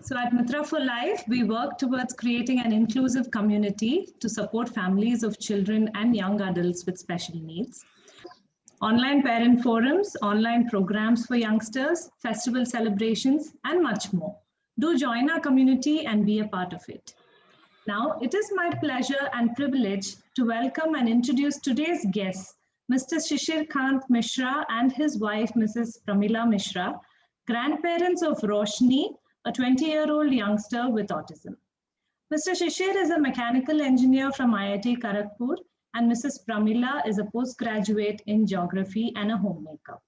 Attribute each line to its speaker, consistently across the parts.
Speaker 1: So at Mitra for Life, we work towards creating an inclusive community to support families of children and young adults with special needs. Online parent forums, online programs for youngsters, festival celebrations, and much more. Do join our community and be a part of it. Now, it is my pleasure and privilege to welcome and introduce today's guests, Mr. Shishir Kant Mishra and his wife, Mrs. Pramila Mishra, grandparents of Roshni, a 20-year-old youngster with autism. Mr. Shishir is a mechanical engineer from IIT Kharagpur, and Mrs. Pramila is a postgraduate in geography and a homemaker.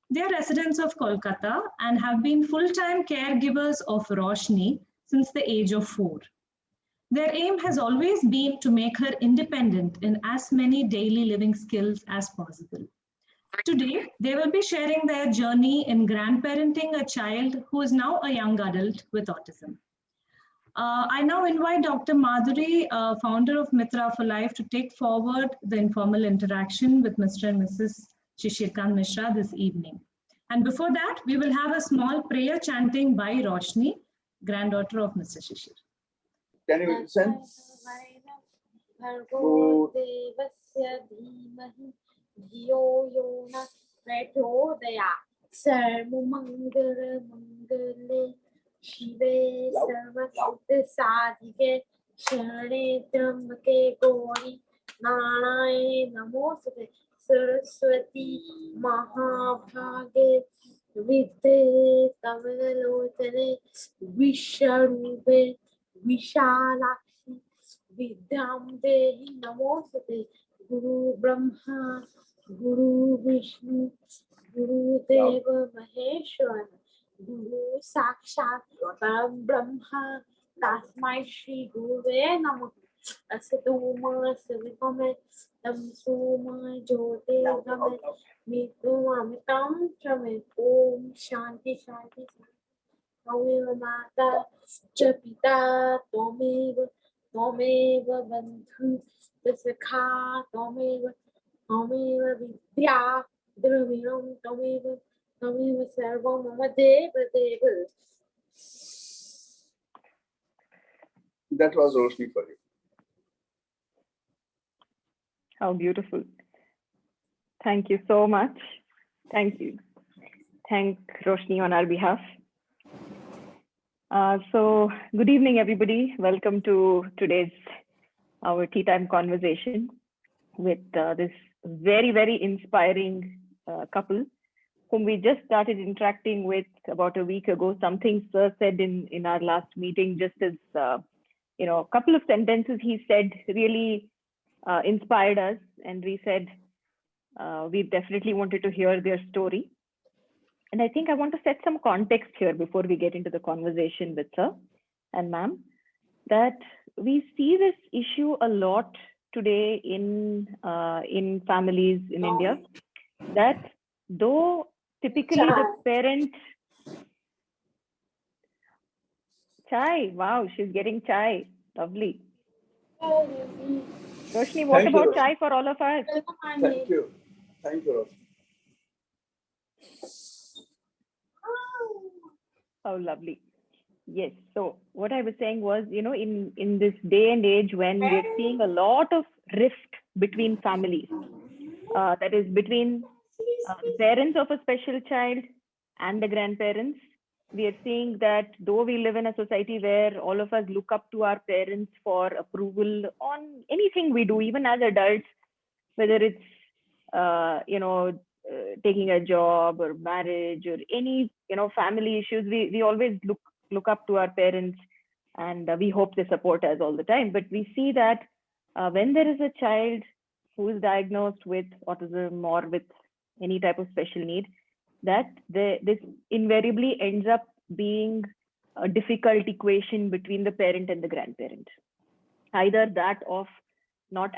Speaker 1: They are residents of Kolkata and have been full-time caregivers of Roshni since the age of 4. Their aim has always been to make her independent in as many daily living skills as possible. Today, they will be sharing their journey in grandparenting a child who is now a young adult with autism. I now invite Dr. Madhuri, founder of Mitra for Life, to take forward the informal interaction with Mr. and Mrs. Shishir Kant Mishra this evening. And before that, we will have a small prayer chanting by Roshni, granddaughter of Mr. Shishir.
Speaker 2: Can you listen?
Speaker 3: Shive Sarvasiddha Sadhike Shane Trambake Gauri Narayane Namosate Saraswati Mahabhage Vidde Kamalotane Visharube Vishalakshi Vidyambe Namosate Guru Brahma Guru Vishnu Guru Deva Maheshwara Guru Sakshat Param Brahma Tasmai Shri Guruve Namah Asatoma Savitame Tamsuma Jyote Game Mitu Amitam Trame Om Shanti Shanti Tameva Mata Japita Tomeva Tomeva Bandhu Tasakha Tomeva Tomeva Vidya Dravinam Tomeva
Speaker 2: That was Roshni for you.
Speaker 4: How beautiful. Thank you so much. Thank you. Thank Roshni on our behalf. So good evening, everybody. Welcome to today's our tea time conversation with this very, very inspiring couple whom we just started interacting with about a week ago. Something Sir said in our last meeting, just as, a couple of sentences he said really inspired us. And we said, we definitely wanted to hear their story. And I think I want to set some context here before we get into the conversation with Sir and Ma'am, that we see this issue a lot today in families in India, that though typically the parent chai, wow, she's getting chai, lovely. Roshni, what about chai for all of us?
Speaker 2: Thank you, Roshni.
Speaker 4: How lovely. Yes, so what I was saying was, in this day and age when we're seeing a lot of rift between families, that is between the parents of a special child and the grandparents, we are seeing that though we live in a society where all of us look up to our parents for approval on anything we do, even as adults, whether it's, taking a job or marriage or any, family issues, we always look up to our parents and we hope they support us all the time. But we see that when there is a child who is diagnosed with autism or with any type of special need, that this invariably ends up being a difficult equation between the parent and the grandparent. Either that of not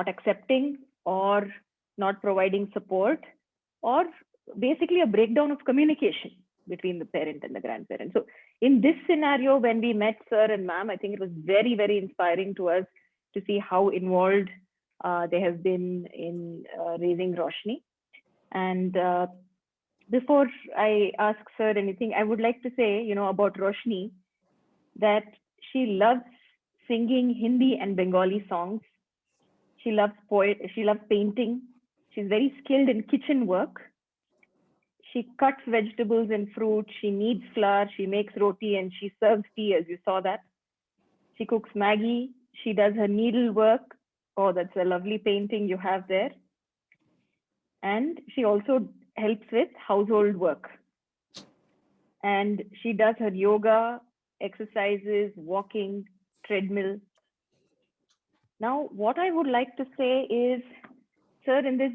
Speaker 4: accepting or not providing support, or basically a breakdown of communication between the parent and the grandparent. So in this scenario, when we met Sir and Ma'am, I think it was very, very inspiring to us to see how involved they have been in raising Roshni. And before I ask Sir anything, I would like to say, about Roshni, that she loves singing Hindi and Bengali songs. She loves she loves painting. She's very skilled in kitchen work. She cuts vegetables and fruit. She kneads flour. She makes roti and she serves tea, as you saw that. She cooks Maggie. She does her needlework. Oh, that's a lovely painting you have there. And she also helps with household work. And she does her yoga, exercises, walking, treadmill. Now, what I would like to say is, sir, in this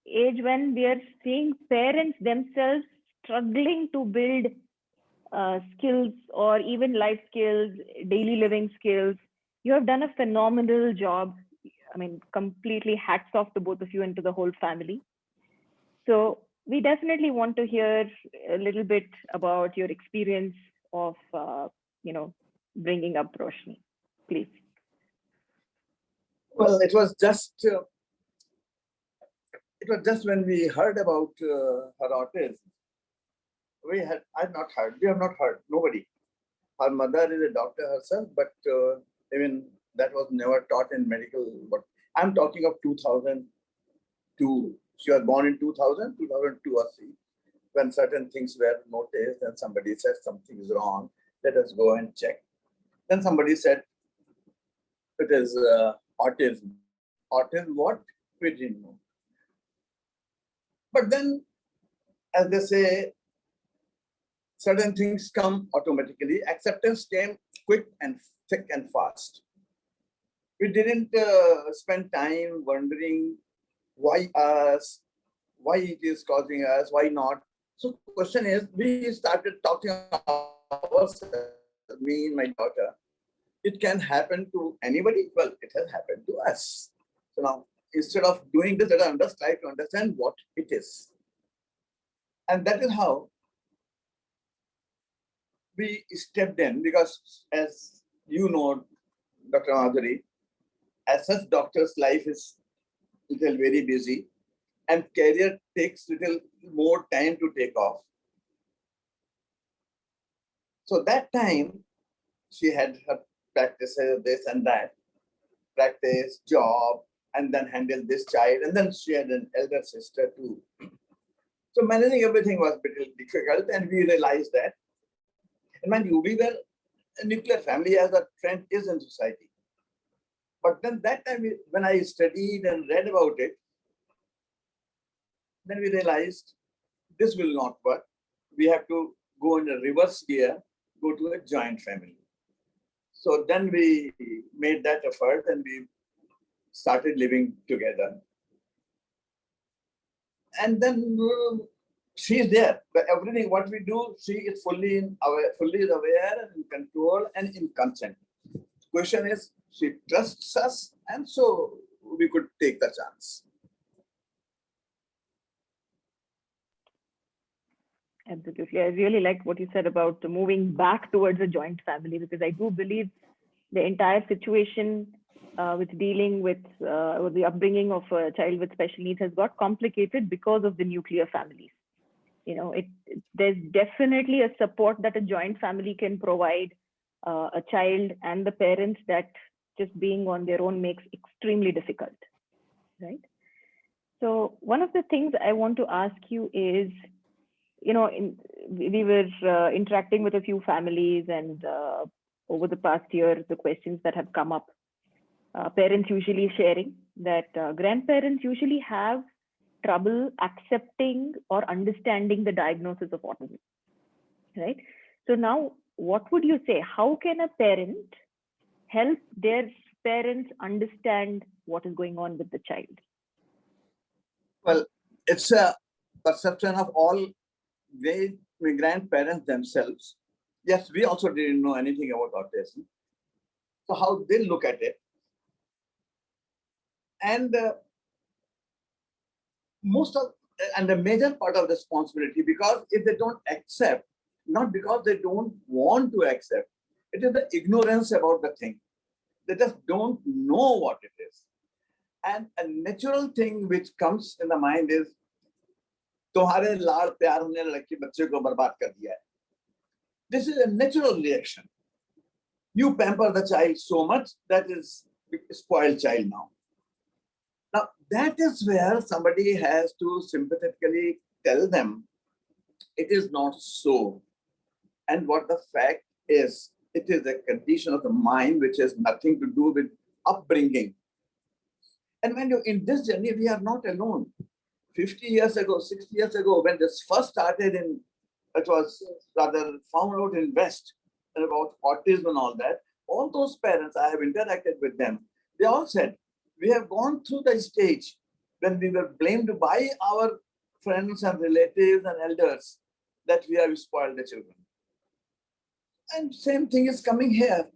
Speaker 4: age when we are seeing parents themselves struggling to build skills or even life skills, daily living skills, you have done a phenomenal job. I mean, completely hats off to both of you and to the whole family. So we definitely want to hear a little bit about your experience of, bringing up Roshni, please.
Speaker 2: Well, it was just when we heard about her autism. We have not heard, nobody. Her mother is a doctor herself, but even that was never taught in medical. But I'm talking of 2002. She was born in 2000, 2002 or 3, when certain things were noticed and somebody said something is wrong, let us go and check. Then somebody said, it is autism. Autism what? We didn't know. But then, as they say, certain things come automatically. Acceptance came quick and thick and fast. We didn't spend time wondering why us, why it is causing us, why not. So the question is, we started talking ourselves, me and my daughter. It can happen to anybody. Well, it has happened to us. So now, instead of doing this, let us try to understand what it is. And that is how we stepped in, because as you know, Dr. Madhuri, as such, doctor's life is little very busy and career takes little more time to take off. So that time, she had her practices, this and that, practice, job, and then handle this child. And then she had an elder sister too. So managing everything was a bit difficult, and we realized that. And mind you, we were a nuclear family as a trend is in society. But then that time, when I studied and read about it, then we realized this will not work. We have to go in a reverse gear, go to a joint family. So then we made that effort and we started living together. And then she's there. But everything what we do, she is fully aware and in control and in consent. Question is, she trusts us, and so we could take the chance.
Speaker 4: Absolutely. I really like what you said about moving back towards a joint family, because I do believe the entire situation with dealing with the upbringing of a child with special needs has got complicated because of the nuclear families. You know, there's definitely a support that a joint family can provide a child and the parents that just being on their own makes extremely difficult, right? So one of the things I want to ask you is, you know, we were interacting with a few families, and over the past year, the questions that have come up, parents usually sharing that grandparents usually have trouble accepting or understanding the diagnosis of autism, right? So now, what would you say? How can a parent help their parents understand what is going on with the child?
Speaker 2: Well, it's a perception of all grandparents themselves. Yes, we also didn't know anything about autism. So how they look at it. And the major part of responsibility, because if they don't accept, not because they don't want to accept, it is the ignorance about the thing. They just don't know what it is. And a natural thing which comes in the mind is, तुम्हारे लाड़ प्यार होने लड़के बच्चे को बर्बाद कर दिया है. This is a natural reaction. You pamper the child so much, that is a spoiled child now. Now, that is where somebody has to sympathetically tell them it is not so. And what the fact is, it is a condition of the mind which has nothing to do with upbringing. And when you're in this journey, we are not alone. 50 years ago, 60 years ago, when this first started in, it was rather found out in West and about autism and all those parents, I have interacted with them. They all said, we have gone through the stage when we were blamed by our friends and relatives and elders that we have spoiled the children. And same thing is coming here.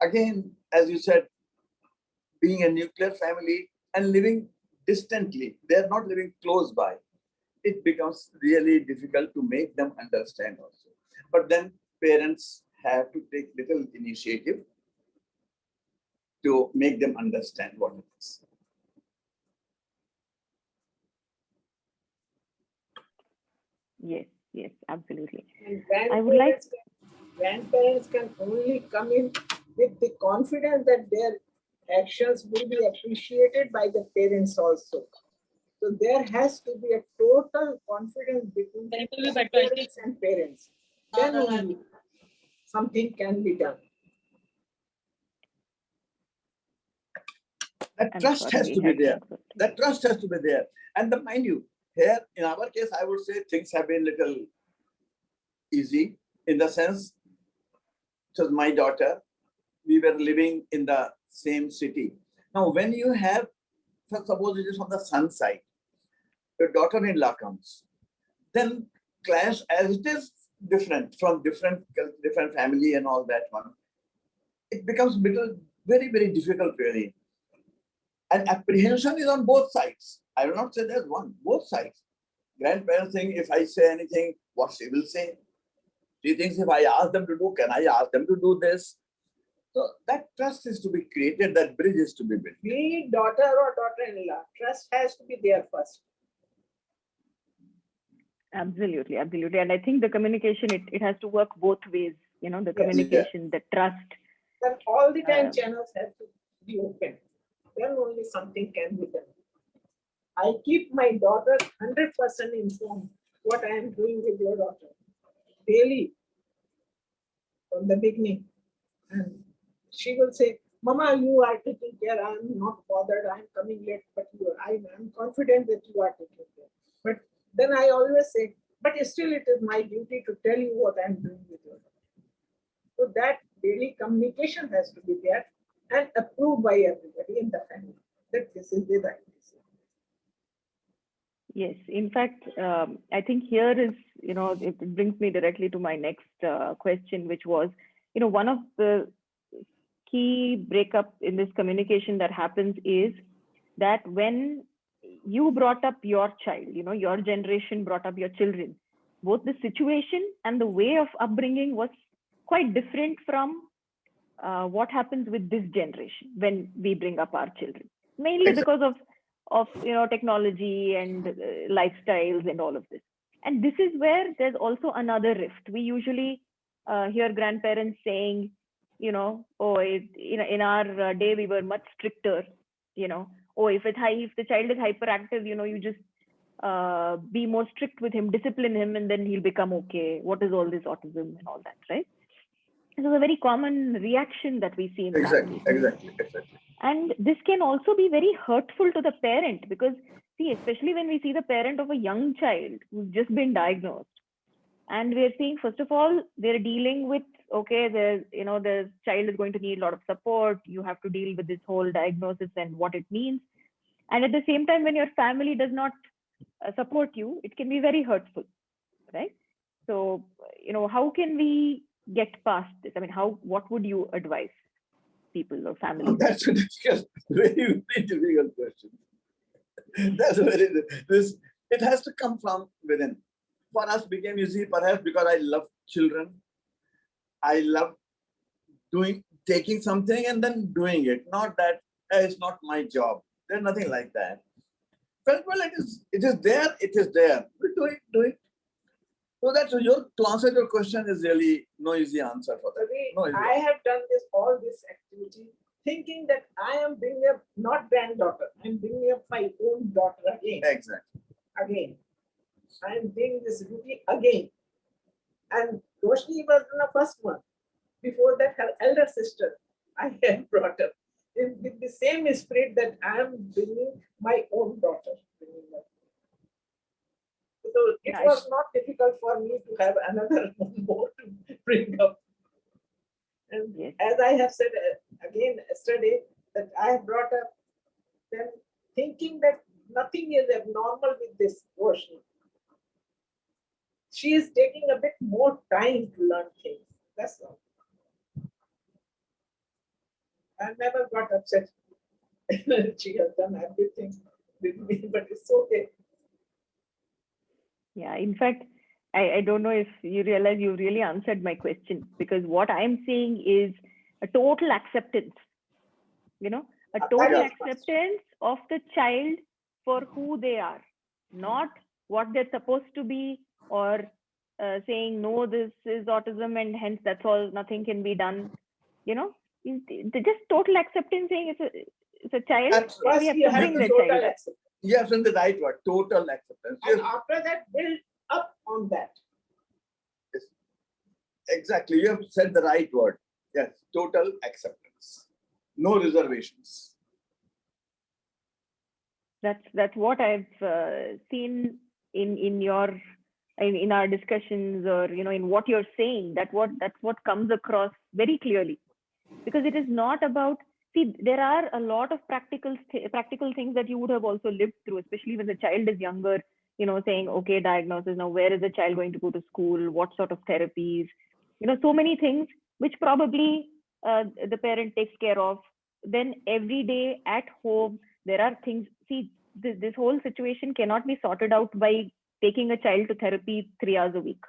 Speaker 2: Again, as you said, being a nuclear family and living distantly, they're not living close by. It becomes really difficult to make them understand also. But then parents have to take little initiative to make them understand what it is.
Speaker 4: Yes, absolutely.
Speaker 5: And
Speaker 4: I would like
Speaker 5: grandparents can only come in with the confidence that their actions will be appreciated by the parents also. So there has to be a total confidence between parents and parents. Then only something can be done.
Speaker 2: That trust has to be there. That trust has to be there. And mind you, here in our case, I would say things have been little easy in the sense, it was my daughter. We were living in the same city. Now, when you have, suppose it is on the sun side, your daughter-in-law comes, then clash as it is different from different family and all that one. It becomes very, very difficult really. And apprehension is on both sides. I will not say there's one, both sides. Grandparents think if I say anything, what she will say. She thinks if I ask them to do, can I ask them to do this? So that trust is to be created, that bridge is to be built.
Speaker 5: Be it daughter or daughter-in-law, trust has to be there first.
Speaker 4: Absolutely. And I think the communication, it has to work both ways, the communication, the trust.
Speaker 5: But all the time channels have to be open. Then only something can be done. I keep my daughter 100% informed what I am doing with your daughter daily from the beginning. And she will say, Mama, you are taking care. I am not bothered. I am coming late, but I am confident that you are taking care. But then I always say, but still it is my duty to tell you what I am doing with your daughter. So that daily communication has to be there and approved by everybody in the family that this is the right decision.
Speaker 4: Yes, in fact, I think here is, it brings me directly to my next question, which was, one of the key breakup in this communication that happens is that when you brought up your child, your generation brought up your children, both the situation and the way of upbringing was quite different from what happens with this generation when we bring up our children, mainly because of technology and lifestyles and all of this. And this is where there's also another rift. We usually hear grandparents saying, in our day we were much stricter, if the child is hyperactive, you just be more strict with him, discipline him, and then he'll become okay. What is all this autism and all that, right? This is a very common reaction that we see in families.
Speaker 2: Exactly.
Speaker 4: And this can also be very hurtful to the parent because, see, especially when we see the parent of a young child who's just been diagnosed, and we're seeing, first of all, they're dealing with, okay, the child is going to need a lot of support. You have to deal with this whole diagnosis and what it means. And at the same time, when your family does not support you, it can be very hurtful, right? So, how can we get past this? I mean, what would you advise people or families?
Speaker 2: That's a very, very difficult question. That's it has to come from within. For us, became easy perhaps because I love children. I love taking something and then doing it. Not that it's not my job. There's nothing like that. Well, it is there. It is there. We do it. So that's to answer your question is really no easy answer for that.
Speaker 5: Ravi,
Speaker 2: No easy
Speaker 5: I have done all this activity thinking that I am bringing up not granddaughter, I'm bringing up my own daughter again.
Speaker 2: Exactly.
Speaker 5: Again. I am doing this routine again. And Roshni was the first one. Before that, her elder sister I had brought up with the same spirit that I am bringing my own daughter. So it was not difficult for me to have another one more to bring up. And
Speaker 4: Yes.
Speaker 5: as I have said again yesterday, that I have brought up them thinking that nothing is abnormal with this Roshni. She is taking a bit more time to learn things. That's all. I never got upset. She has done everything with me, but it's okay.
Speaker 4: Yeah, in fact, I don't know if you realize you really answered my question, because what I'm seeing is a total acceptance, a total
Speaker 5: That is
Speaker 4: acceptance of the child for who they are, not what they're supposed to be, or saying, no, this is autism and hence that's all, nothing can be done. Just total acceptance, saying it's a child,
Speaker 2: Absolutely.
Speaker 4: and we have
Speaker 5: First, you
Speaker 4: to
Speaker 5: have
Speaker 4: bring
Speaker 5: the
Speaker 4: the
Speaker 5: total
Speaker 4: child up.
Speaker 5: acceptance.
Speaker 2: You have done the right word, total acceptance.
Speaker 5: And
Speaker 2: Yes,
Speaker 5: after that, build up on that.
Speaker 2: exactly. You have said the right word. Yes, total acceptance. No reservations.
Speaker 4: That's what I've seen in our discussions, or in what you're saying. That's what comes across very clearly, because it is not about, see, there are a lot of practical things that you would have also lived through, especially when the child is younger, saying, okay, diagnosis, now where is the child going to go to school, what sort of therapies, so many things which probably the parent takes care of. Then every day at home, there are things. See, this whole situation cannot be sorted out by taking a child to therapy 3 hours a week.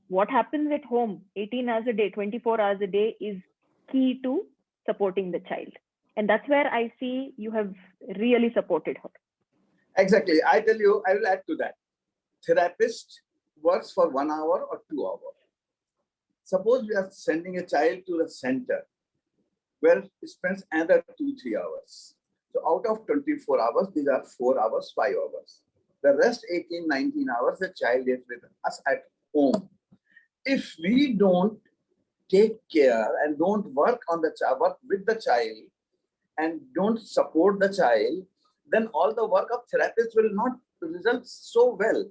Speaker 4: What happens at home 18 hours a day, 24 hours a day is key to supporting the child. And that's where I see you have really supported her.
Speaker 2: Exactly. I tell you, I will add to that. Therapist works for 1 hour or 2 hours. Suppose we are sending a child to the center where it spends another 2-3 hours. So out of 24 hours, these are 4 hours, 5 hours. The rest 18-19 hours, the child is with us at home. If we don't take care and don't work on the child, work with the child, and don't support the child, then all the work of therapists will not result so well.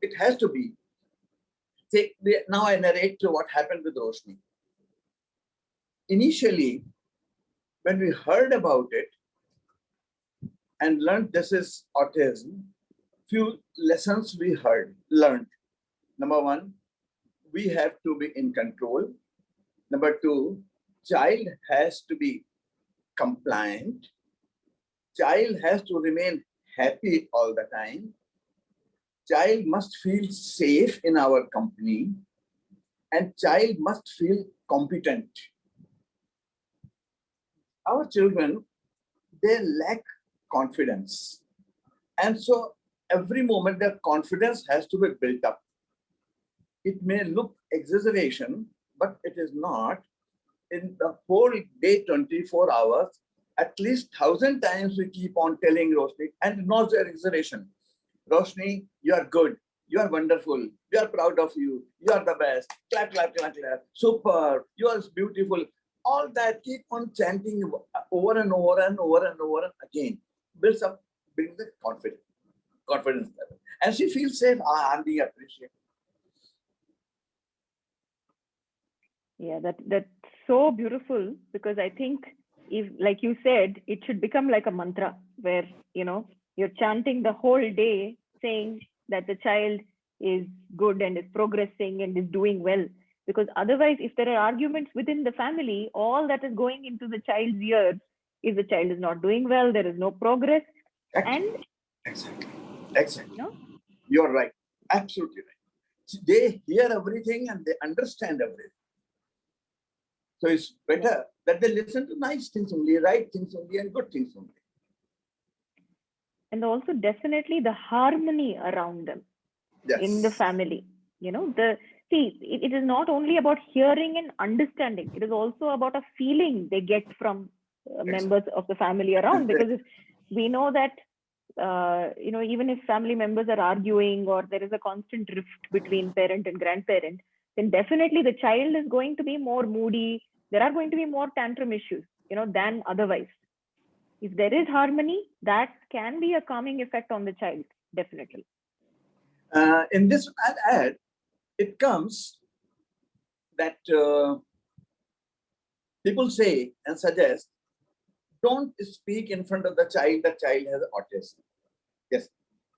Speaker 2: It has to be. Now I narrate to what happened with Roshni. Initially, when we heard about it and learned this is autism, few lessons we learned. Number one, we have to be in control. Number two, child has to be compliant. Child has to remain happy all the time. Child must feel safe in our company, and child must feel competent. Our children, they lack confidence. And so every moment their confidence has to be built up. It may look exaggeration, but it is not. In the whole day, 24 hours, at least 1,000 times we keep on telling Roshni, and not exaggeration. Roshni, you are good. You are wonderful. We are proud of you. You are the best. Clap, clap, clap, clap. Super. You are beautiful. All that, keep on chanting over and over and over and over again. Brings the confidence level. And she feels safe. I'm being appreciated.
Speaker 4: Yeah, that's so beautiful, because I think, if, like you said, it should become like a mantra where, you're chanting the whole day saying that the child is good and is progressing and is doing well. Because otherwise, if there are arguments within the family, all that is going into the child's ears is the child is not doing well, there is no progress.
Speaker 2: Exactly. You're right. Absolutely right. They hear everything and they understand everything. So it's better that they listen to nice things only, right things only, and good things only.
Speaker 4: And also definitely the harmony around them in the family. It is not only about hearing and understanding. It is also about a feeling they get from members of the family around. Because if we know that, even if family members are arguing or there is a constant rift between parent and grandparent, then definitely the child is going to be more moody. There are going to be more tantrum issues, than otherwise. If there is harmony, that can be a calming effect on the child, definitely.
Speaker 2: In this, I'll add, it comes that people say and suggest, don't speak in front of the child has autism. Yes,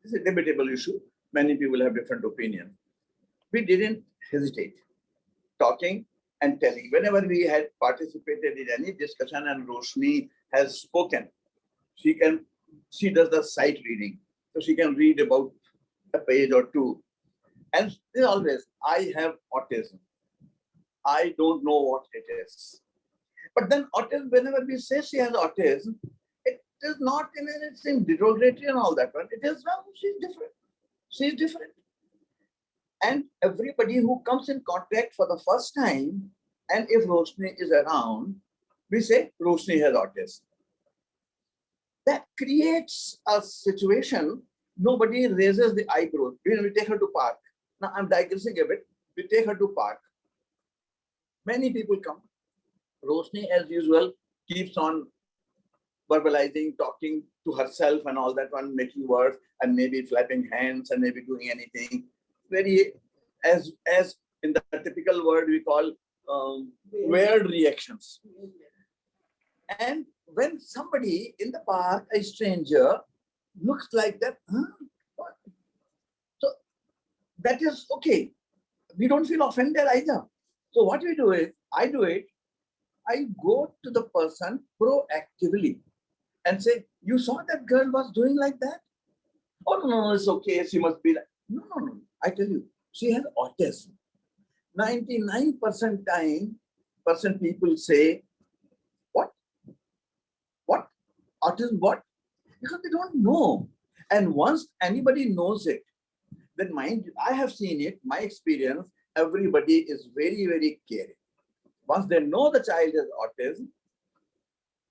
Speaker 2: it's a debatable issue. Many people have different opinions. We didn't hesitate talking and telling. Whenever we had participated in any discussion and Roshni has spoken, she does the sight reading. So she can read about a page or two. And always, I have autism. I don't know what it is. But then autism, whenever we say she has autism, it is not in anything derogatory and all that, but it is, well, she's different. She's different. And everybody who comes in contact for the first time, and if Roshni is around, we say Roshni has autism. That creates a situation, nobody raises the eyebrows. We take her to park. Now I'm digressing a bit. We take her to park. Many people come. Roshni, as usual, keeps on verbalizing, talking to herself and all that one, making words and maybe flapping hands and maybe doing anything. Very, as in the typical word we call weird reactions. And when somebody in the park, a stranger, looks like that, what? So that is okay. We don't feel offended either. So what we do is, I go to the person proactively and say, you saw that girl was doing like that? Oh, no, it's okay. She must be like, no. I tell you, she has autism. 99% people say, what? Autism, what? Because they don't know. And once anybody knows it, then I have seen it, my experience, everybody is very, very caring. Once they know the child has autism,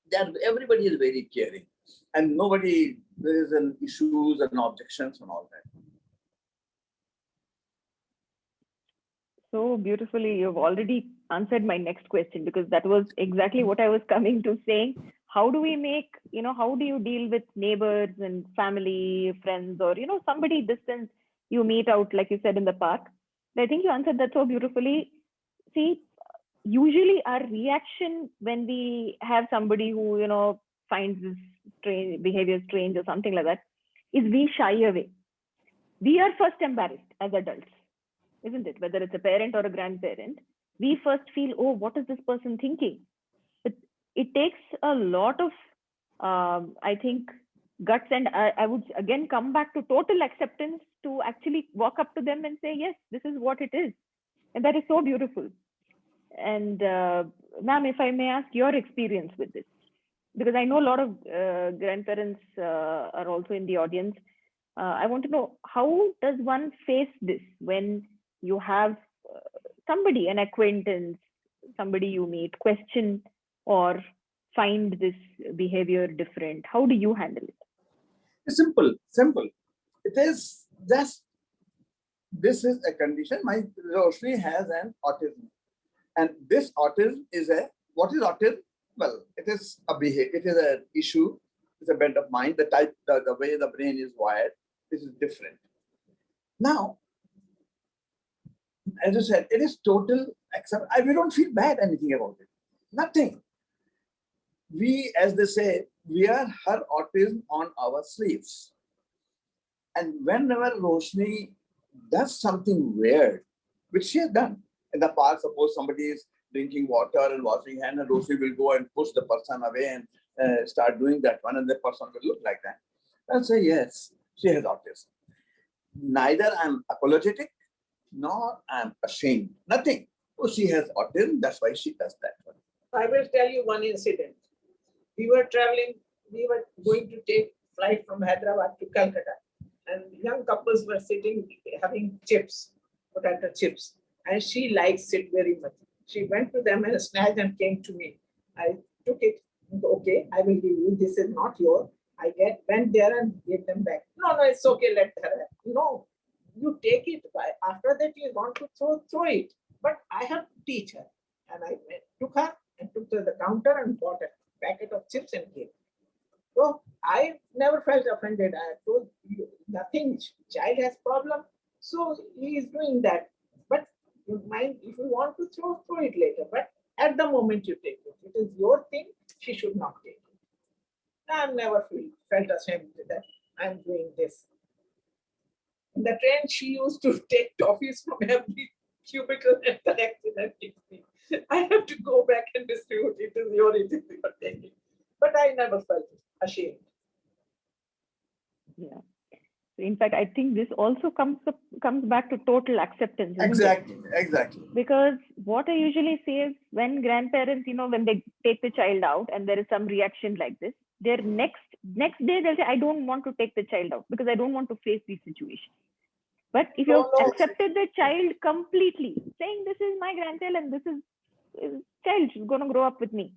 Speaker 2: then everybody is very caring. And nobody, there is an issues and objections and all that.
Speaker 4: So beautifully, you've already answered my next question, because that was exactly what I was coming to saying. How do we make, how do you deal with neighbors and family, friends, or, somebody distant you meet out, like you said, in the park? I think you answered that so beautifully. See, usually our reaction when we have somebody who, finds this behavior strange or something like that, is we shy away. We are first embarrassed as adults, isn't it? Whether it's a parent or a grandparent, we first feel, oh, what is this person thinking? But it takes a lot of, I think, guts. And I would again come back to total acceptance to actually walk up to them and say, yes, this is what it is. And that is so beautiful. And ma'am, if I may ask your experience with this, because I know a lot of grandparents are also in the audience. I want to know, how does one face this when you have somebody, an acquaintance, somebody you meet, question or find this behavior different? How do you handle it?
Speaker 2: It's simple. It is just, this is a condition. My Roshni has an autism. And this autism is what is autism? Well, it is a behavior, it is an issue, it's a bent of mind, the way the brain is wired, this is different. Now, as you said, it is total accept. We don't feel bad anything about it. Nothing. We, as they say, we are her autism on our sleeves. And whenever Roshni does something weird, which she has done in the past, suppose somebody is drinking water and washing hands, and Roshni will go and push the person away and start doing that one, and the person will look like that. I'll say, yes, she has autism. Neither I'm apologetic, nor I'm ashamed. Nothing. Oh, she has autism, that's why she does that one.
Speaker 5: I will tell you one incident. We were traveling, we were going to take flight from Hyderabad to Calcutta, and young couples were sitting having chips. potato chips, and she likes it very much. She went to them and snatched and came to me. I took it. Okay, I will give you. This is not yours. Went there and gave them back. No, it's okay. Let her have. No, you take it. After that, you want to throw it. But I have to teach her. And I took her and took to the counter and bought a packet of chips and gave. So I never felt offended. I told you nothing. Child has problem, so he is doing that. But you mind if you want to throw it later. But at the moment you take it. It is your thing. She should not take it. I never felt ashamed that I'm doing this. In the train, she used to take toffees from every cubicle and collect it and give me. I have to go back and distribute it. It is your taking. But I never felt ashamed.
Speaker 4: Yeah. In fact, I think this also comes back to total acceptance.
Speaker 2: Exactly.
Speaker 4: Because what I usually say is when grandparents, when they take the child out and there is some reaction like this, their next day they'll say, I don't want to take the child out because I don't want to face these situations. But if you've accepted the child completely, saying this is my grandchild and this is child, she's going to grow up with me.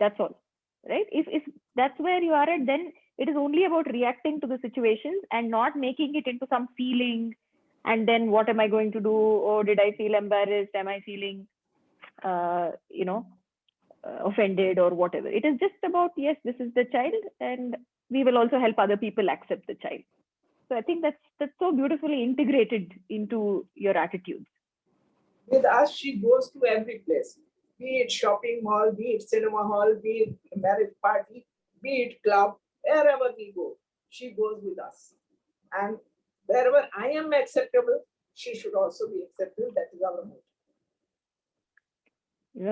Speaker 4: That's all, right? If that's where you are at, then it is only about reacting to the situations and not making it into some feeling. And then what am I going to do? Oh, did I feel embarrassed? Am I feeling, offended or whatever? It is just about, yes, this is the child, and we will also help other people accept the child. So I think that's so beautifully integrated into your attitudes.
Speaker 5: With us, she goes to every place, be it shopping mall, be it cinema hall, be it marriage party, be it club, wherever we go, she goes with us. And wherever I am acceptable, she should also be acceptable. That is our motto.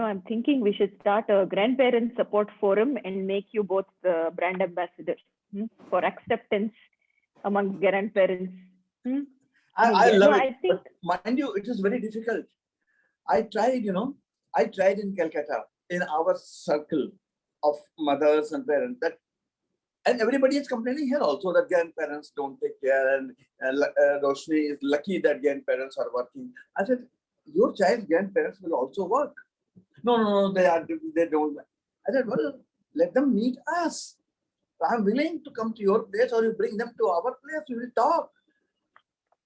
Speaker 4: I'm thinking we should start a grandparent support forum and make you both the brand ambassadors for acceptance among grandparents.
Speaker 2: I love it. But mind you, it is very difficult. I tried in Calcutta, in our circle of mothers and parents, and everybody is complaining here also that grandparents don't take care, and Roshni is lucky that grandparents are working. I said, your child's grandparents will also work. No, they don't. I said, well, let them meet us. I'm willing to come to your place, or you bring them to our place, we will talk.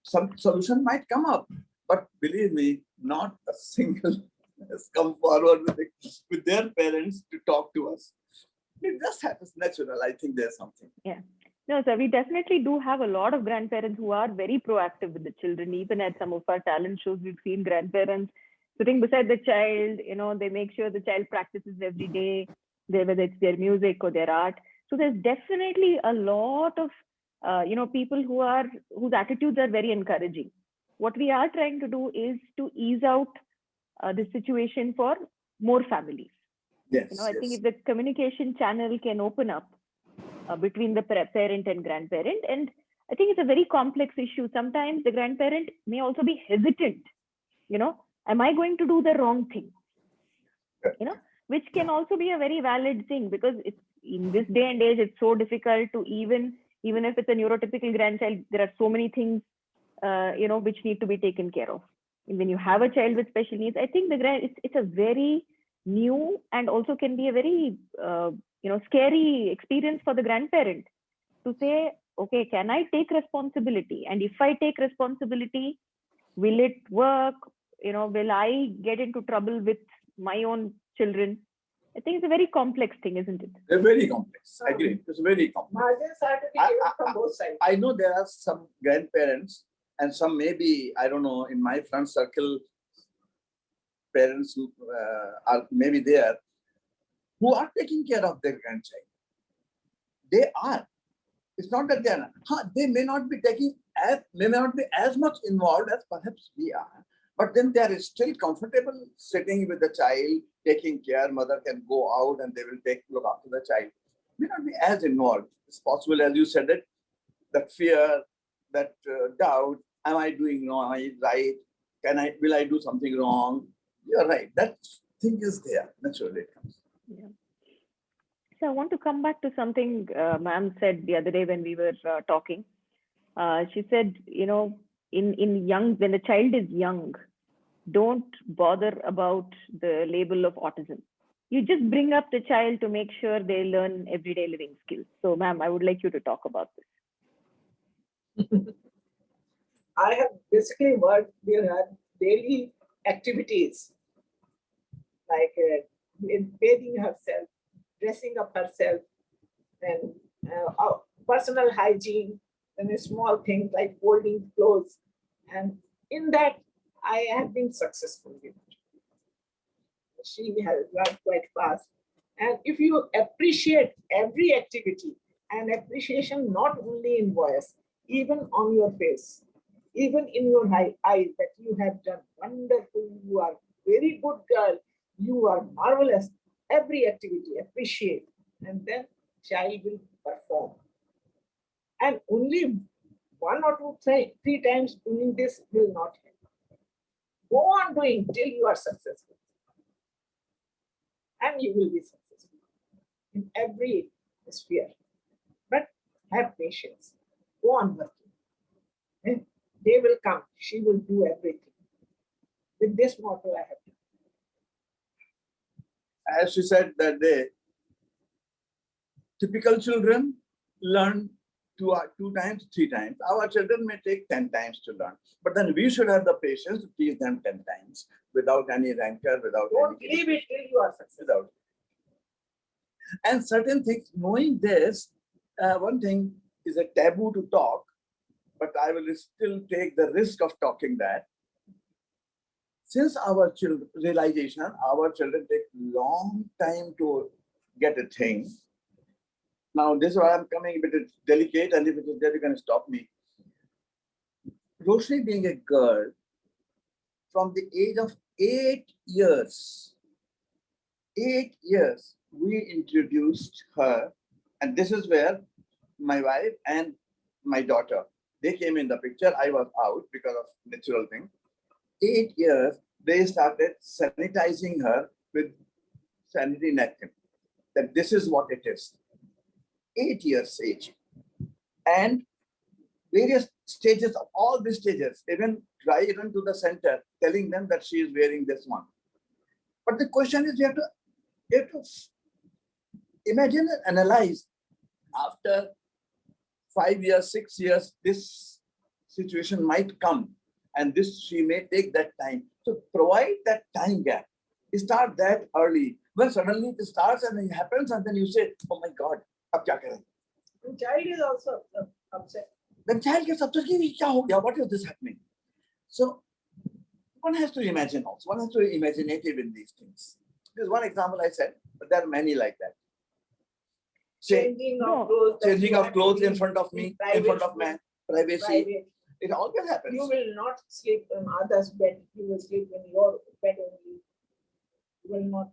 Speaker 2: Some solution might come up, but believe me, not a single has come forward with their parents to talk to us. It just happens natural. I think there's something.
Speaker 4: Yeah. No, so we definitely do have a lot of grandparents who are very proactive with the children. Even at some of our talent shows, we've seen grandparents sitting beside the child. They make sure the child practices every day, whether it's their music or their art. So there's definitely a lot of people whose attitudes are very encouraging. What we are trying to do is to ease out the situation for more families.
Speaker 2: Yes.
Speaker 4: I think if the communication channel can open up between the parent and grandparent, and I think it's a very complex issue. Sometimes the grandparent may also be hesitant. Am I going to do the wrong thing? Which can also be a very valid thing, because it's in this day and age, it's so difficult to even if it's a neurotypical grandchild, there are so many things, which need to be taken care of. And when you have a child with special needs, I think it's a very new and also can be a very, scary experience for the grandparent to say, okay, can I take responsibility? And if I take responsibility, will it work? Will I get into trouble with my own children? I think it's a very complex thing, isn't it?
Speaker 2: They're very complex. I agree. It's very complex.
Speaker 5: Margins have to be given from both sides.
Speaker 2: I know there are some grandparents and some maybe, I don't know, in my friend circle, parents who are maybe there, who are taking care of their grandchild. They are. It's not that they are. They may not be as much involved as perhaps we are. But then they are still comfortable sitting with the child, taking care. Mother can go out and they will look after the child. May not be as involved. It's possible, as you said it, that fear, that doubt. Am I doing wrong? Am I right? Will I do something wrong? You're right. That thing is there. Naturally it comes.
Speaker 4: Yeah. So I want to come back to something ma'am said the other day when we were talking. She said, when the child is young, don't bother about the label of autism. You just bring up the child to make sure they learn everyday living skills. So, ma'am, I would like you to talk about this.
Speaker 5: I have basically worked, there are daily activities like bathing herself, dressing up herself, and personal hygiene, and small things like folding clothes. And in that, I have been successful with it. She has learned quite fast. And if you appreciate every activity, and appreciation not only in voice, even on your face, even in your eyes, that you have done wonderful, you are very good girl, you are marvelous. Every activity, appreciate, and then child will perform. And only one or two, three times doing this will not help. Go on doing till you are successful. And you will be successful in every sphere. But have patience. Go on working. And they will come. She will do everything. With this motto, I have.
Speaker 2: As she said that day, typical children learn two times, 3 times. Our children may take 10 times to learn. But then we should have the patience to teach them 10 times without any rancor, without
Speaker 5: Don't
Speaker 2: any
Speaker 5: leave it till you are successful.
Speaker 2: And certain things, knowing this, one thing is a taboo to talk, but I will still take the risk of talking that. Since our children realization, our children take long time to get a thing. Now, this is why I'm coming a bit delicate, and if it is there, you can stop me. Roshni being a girl, from the age of 8 years, we introduced her, and this is where my wife and my daughter, they came in the picture. I was out because of natural thing. 8 years, they started sanitizing her with sanitary napkin, that this is what it is. 8 years age. And various stages of all these stages, even right even to the center, telling them that she is wearing this one. But the question is, you have to imagine and analyze after 5 years, 6 years, this situation might come, and this she may take that time. So provide that time gap. Start that early. When suddenly it starts and it happens, and then you say, "Oh my God, ab kya kare?"
Speaker 5: The child is also upset.
Speaker 2: The child gets upset. What is this happening? So one has to imagine also. One has to be imaginative in these things. This is one example I said, but there are many like that.
Speaker 5: Changing of
Speaker 2: clothes in front of me, in front of man, privacy.
Speaker 5: Private.
Speaker 2: It always happens.
Speaker 5: You will not sleep in others' bed. You will sleep in your bed only. You will not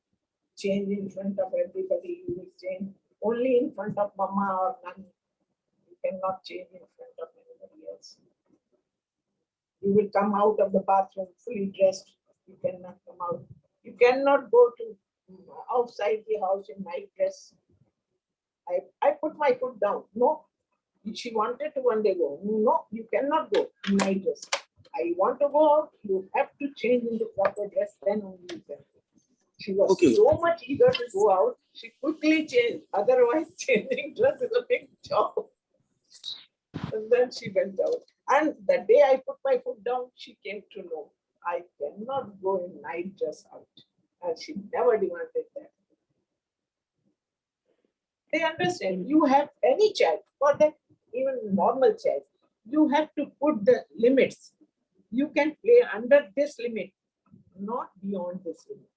Speaker 5: change in front of everybody. You will change only in front of mama or nani. You cannot change in front of anybody else. You will come out of the bathroom fully dressed. You cannot come out. You cannot go to outside the house in night dress. I put my foot down. No, she wanted to one day go. No, you cannot go in night dress. I want to go out. You have to change into proper dress. Then only you can. She was so much eager to go out. She quickly changed. Otherwise, changing dress is a big job. And then she went out. And the day I put my foot down, she came to know I cannot go in night dress out. And she never demanded that. They understand. You have any child, for that even normal child, you have to put the limits. You can play under this limit, not beyond this limit.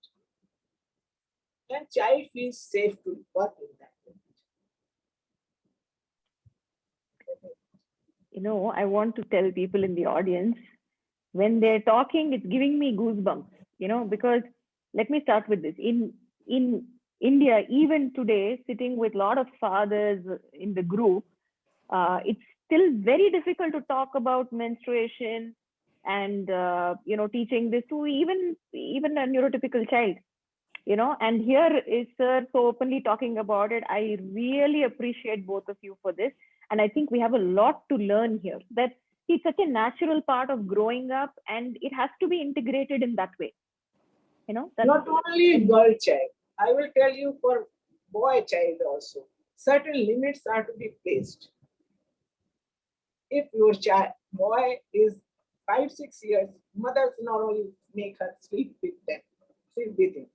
Speaker 5: And child feels safe to work in that limit.
Speaker 4: I want to tell people in the audience, when they're talking, it's giving me goosebumps, because let me start with this. In India, even today, sitting with a lot of fathers in the group, it's still very difficult to talk about menstruation and teaching this to even a neurotypical child. And here is Sir so openly talking about it. I really appreciate both of you for this, and I think we have a lot to learn here. That it's such a natural part of growing up, and it has to be integrated in that way.
Speaker 5: Not only girl child, I will tell you for boy child also, certain limits are to be placed. If your child boy is 5, 6 years, mothers normally make her sleep with him.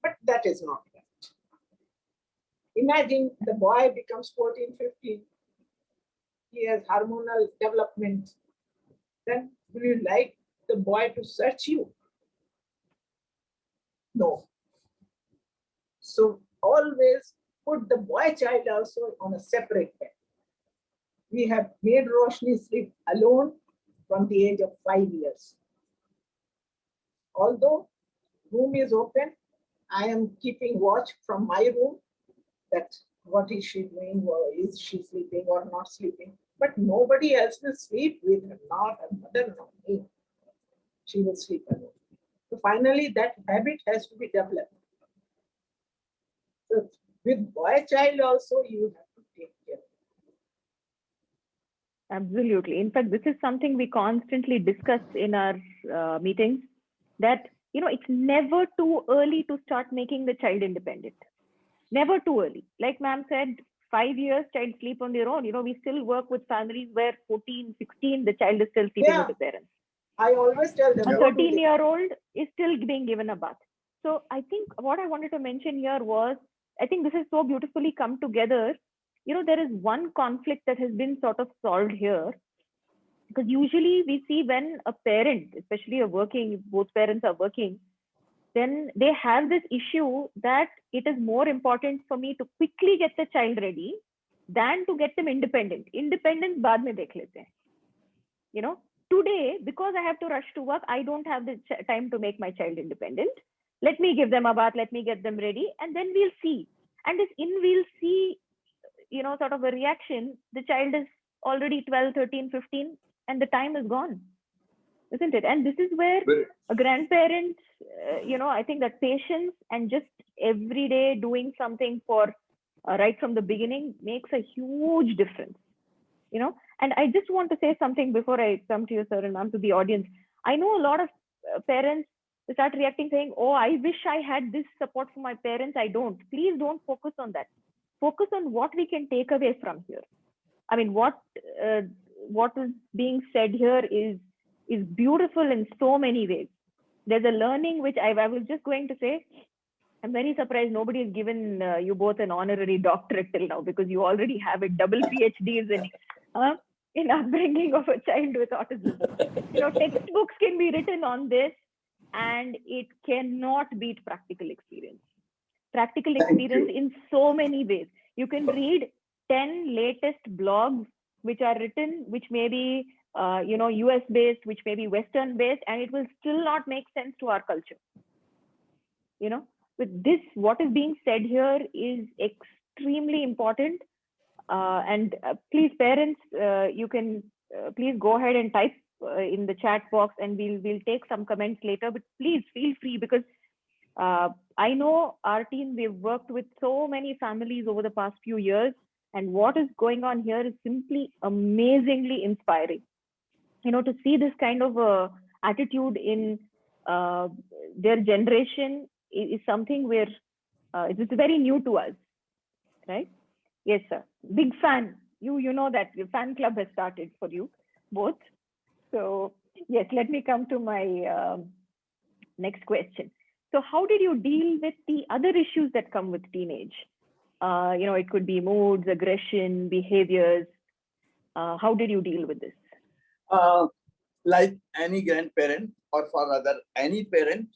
Speaker 5: But that is not right. Imagine the boy becomes 14, 15, he has hormonal development. Then will you like the boy to search you? No. So always put the boy child also on a separate bed. We have made Roshni sleep alone from the age of 5 years. Although room is open, I am keeping watch from my room that what is she doing, or is she sleeping or not sleeping. But nobody else will sleep with her, not her mother, not me. She will sleep alone. So finally, that habit has to be developed. So with boy child also, you have to take care.
Speaker 4: Absolutely. In fact, this is something we constantly discuss in our meetings, that, it's never too early to start making the child independent. Never too early. Like ma'am said, 5 years, child sleep on their own. We still work with families where 14, 16, the child is still sleeping with the parents.
Speaker 5: I always tell them.
Speaker 4: A 13-year-old is still being given a bath. So I think what I wanted to mention here was, I think this is so beautifully come together. There is one conflict that has been sort of solved here, because usually we see when a parent, especially both parents are working, then they have this issue that it is more important for me to quickly get the child ready than to get them independent. Independence baad mein dekh lete hain. Today, because I have to rush to work, I don't have the time to make my child independent. Let me give them a bath, let me get them ready, and then we'll see. And this we'll see, sort of a reaction, the child is already 12, 13, 15, and the time is gone, isn't it? And this is where a grandparent, I think that patience and just every day doing something for right from the beginning makes a huge difference. And I just want to say something before I come to you, sir, and ma'am, to the audience. I know a lot of parents start reacting saying, oh, I wish I had this support from my parents. I don't. Please don't focus on that. Focus on what we can take away from here. I mean, what is being said here is beautiful in so many ways. There's a learning which I was just going to say, I'm very surprised nobody has given you both an honorary doctorate till now, because you already have a double PhDs in upbringing of a child with autism. Textbooks can be written on this, and it cannot beat practical experience. Practical experience in so many ways. You can read 10 latest blogs which are written, which may be US based, which may be Western based, and it will still not make sense to our culture. With this, what is being said here is extremely important. And please, parents, you can please go ahead and type in the chat box, and we'll take some comments later. But please feel free, because I know our team, we've worked with so many families over the past few years, and what is going on here is simply amazingly inspiring. To see this kind of attitude in their generation is something where it's very new to us, right? Yes, sir. Big fan. You know that the fan club has started for you both. So yes, let me come to my next question. So how did you deal with the other issues that come with teenage? It could be moods, aggression, behaviors. How did you deal with this?
Speaker 2: Like any grandparent, or for other any parent,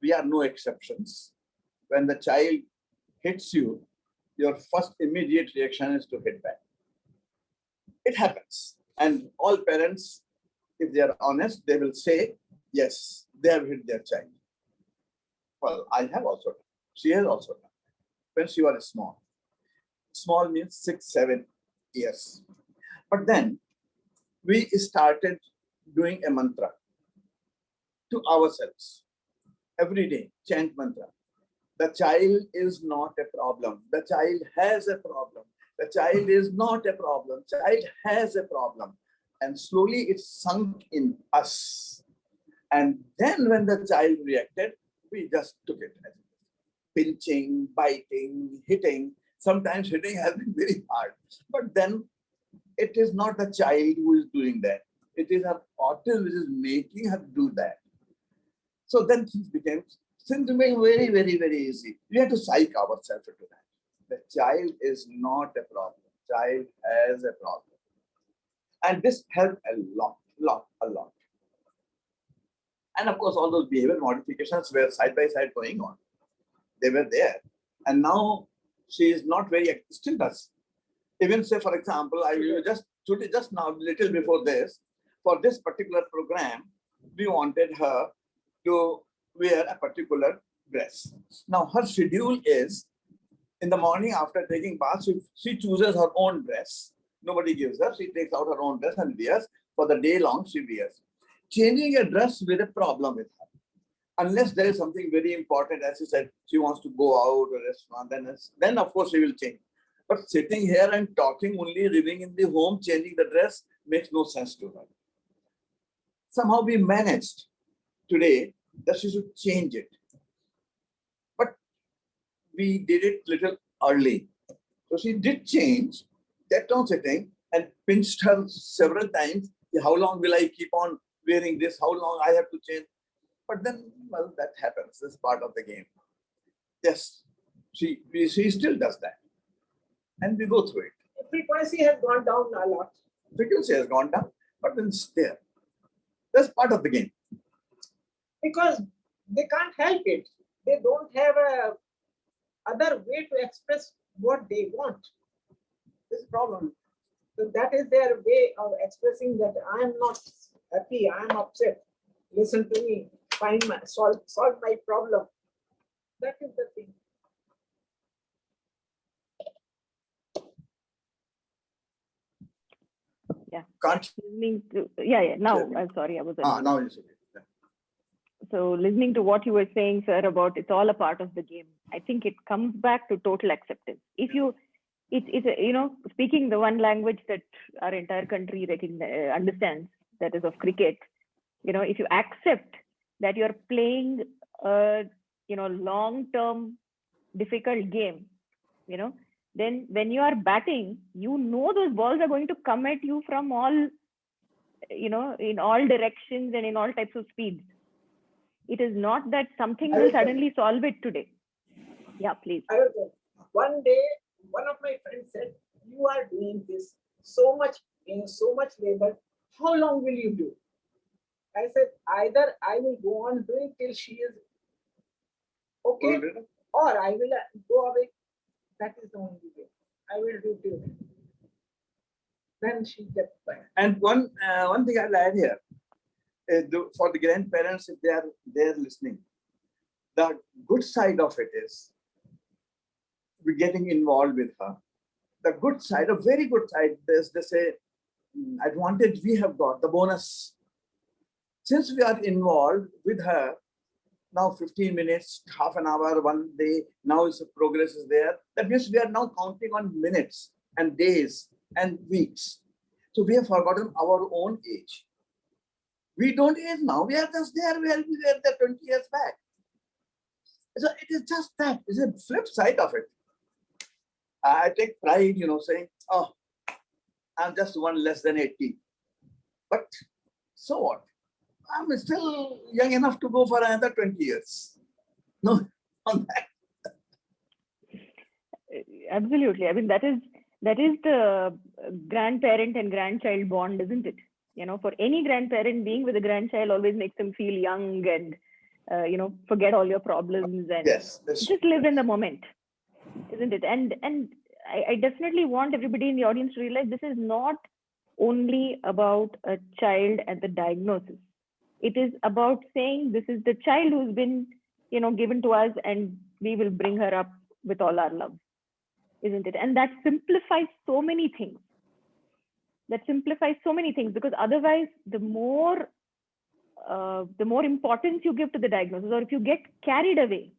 Speaker 2: we are no exceptions. When the child hits you, your first immediate reaction is to hit back. It happens. And all parents, if they are honest, they will say, yes, they have hit their child. Well, I have also done. She has also done. When she was small. Small means 6, 7 years. But then we started doing a mantra to ourselves. Every day, chant mantra. The child is not a problem. The child has a problem. The child is not a problem. Child has a problem. and slowly it sunk in us. And then when the child reacted, we just took it as pinching, biting, hitting. Sometimes hitting has been very hard, but then it is not the child who is doing that. It is her autism which is making her do that. So then things became very, very, very easy. We have to psych ourselves into that. The child is not a problem. Child has a problem. And this helped a lot. And of course, all those behavior modifications were side by side going on. They were there. And now she is not very, still does. Even say, for example, I will just now, little before this, for this particular program, we wanted her to wear a particular dress. Now her schedule is, in the morning after taking bath, she chooses her own dress. Nobody gives her. She takes out her own dress and wears. For the day long, she wears. Changing a dress with a problem with her. Unless there is something very important, as you said, she wants to go out to a restaurant, then of course she will change. But sitting here and talking, only living in the home, changing the dress makes no sense to her. Somehow we managed today that she should change it. But we did it little early. So she did change, kept on sitting and pinched her several times. How long will I keep on wearing this? How long I have to change? But then, well, that happens. It's part of the game. Yes, she still does that. And we go through it.
Speaker 5: Frequency has gone down a lot.
Speaker 2: Frequency has gone down, but then it's there. That's part of the game.
Speaker 5: Because they can't help it. They don't have a other way to express what they want.
Speaker 2: This is a problem.
Speaker 5: So that is their way of expressing that I am not happy, I am upset. Listen to me, solve my problem. That is the thing.
Speaker 4: Yeah.
Speaker 2: Can't.
Speaker 4: Listening to, now I'm sorry, I was
Speaker 2: now you said it. Yeah.
Speaker 4: So listening to what you were saying, sir, about it's all a part of the game. I think it comes back to total acceptance. If you, it's speaking the one language that our entire country understands, that is of cricket. If you accept that you're playing a long-term difficult game, then when you are batting, those balls are going to come at you from all, in all directions and in all types of speeds. It is not that something will suddenly solve it today. Yeah, please.
Speaker 5: One day, one of my friends said, you are doing this so much labor. How long will you do? I said, either I will go on doing till she is okay, or I will go away. That is the only way. I will do till then she gets back.
Speaker 2: And one thing I'll add here, for the grandparents, if they are there listening, the good side of it is we're getting involved with her. The good side, a very good side, there's a advantage we have got, the bonus. Since we are involved with her, now 15 minutes, half an hour, one day, now progress is there. That means we are now counting on minutes and days and weeks. So we have forgotten our own age. We don't age now. We are just there where we were there 20 years back. So it is just that. It's a flip side of it. I take pride, saying, oh, I'm just one less than 80. But so what? I'm still young enough to go for another 20 years. No, on that.
Speaker 4: Absolutely. I mean, that is the grandparent and grandchild bond, isn't it? For any grandparent, being with a grandchild always makes them feel young and, forget all your problems and just live in the moment, isn't it? And I definitely want everybody in the audience to realize this is not only about a child and the diagnosis. It is about saying this is the child who's been, given to us, and we will bring her up with all our love, isn't it? And that simplifies so many things. Because otherwise, the more importance you give to the diagnosis, or if you get carried away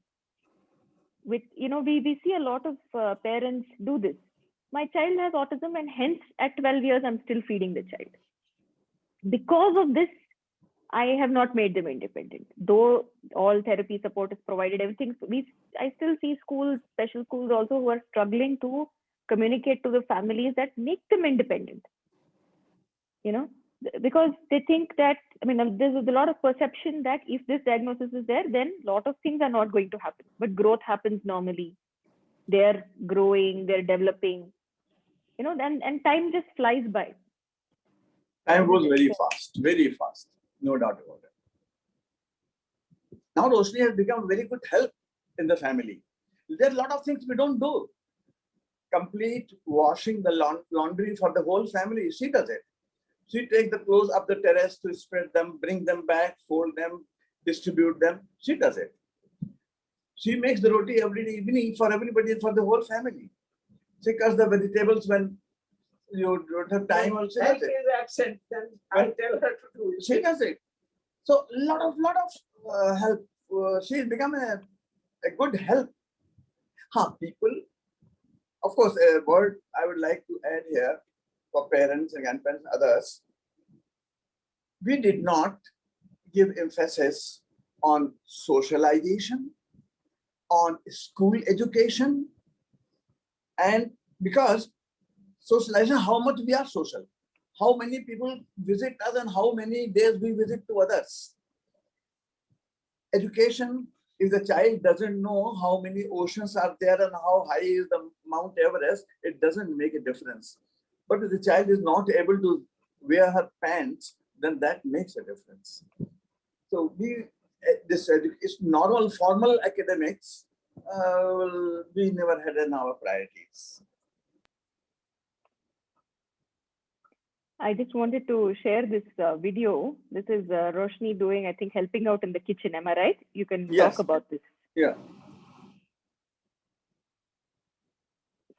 Speaker 4: with, we see a lot of parents do this. My child has autism, and hence at 12 years, I'm still feeding the child. because of this, I have not made them independent. Though all therapy support is provided, everything, I still see schools, special schools also, who are struggling to communicate to the families that make them independent. You know, because they think that, I mean, there's a lot of perception that if this diagnosis is there, then a lot of things are not going to happen. But growth happens normally. They're growing, they're developing, you know, and time just flies by.
Speaker 2: Time goes very fast, no doubt about it. Now Roshni has become a very good help in the family. There are a lot of things we don't do. Complete washing the laundry for the whole family, she does it. She takes the clothes up the terrace to spread them, bring them back, fold them, distribute them. She does it. She makes the roti every evening for everybody, for the whole family. She cuts the vegetables when you don't have time. Also,
Speaker 5: help is absent, then I tell her to do it.
Speaker 2: She does it. So lot of help. She's become a good help. People. Of course, a word I would like to add here for parents and grandparents and others. We did not give emphasis on socialization, on school education, and because socialization, how much we are social, how many people visit us and how many days we visit to others. Education, if the child doesn't know how many oceans are there and how high is the Mount Everest, it doesn't make a difference. But if the child is not able to wear her pants, then that makes a difference. So it's normal formal academics, we never had in our priorities.
Speaker 4: I just wanted to share this video. This is Roshni doing, I think, helping out in the kitchen. Am I right? You can talk about this.
Speaker 2: Yeah.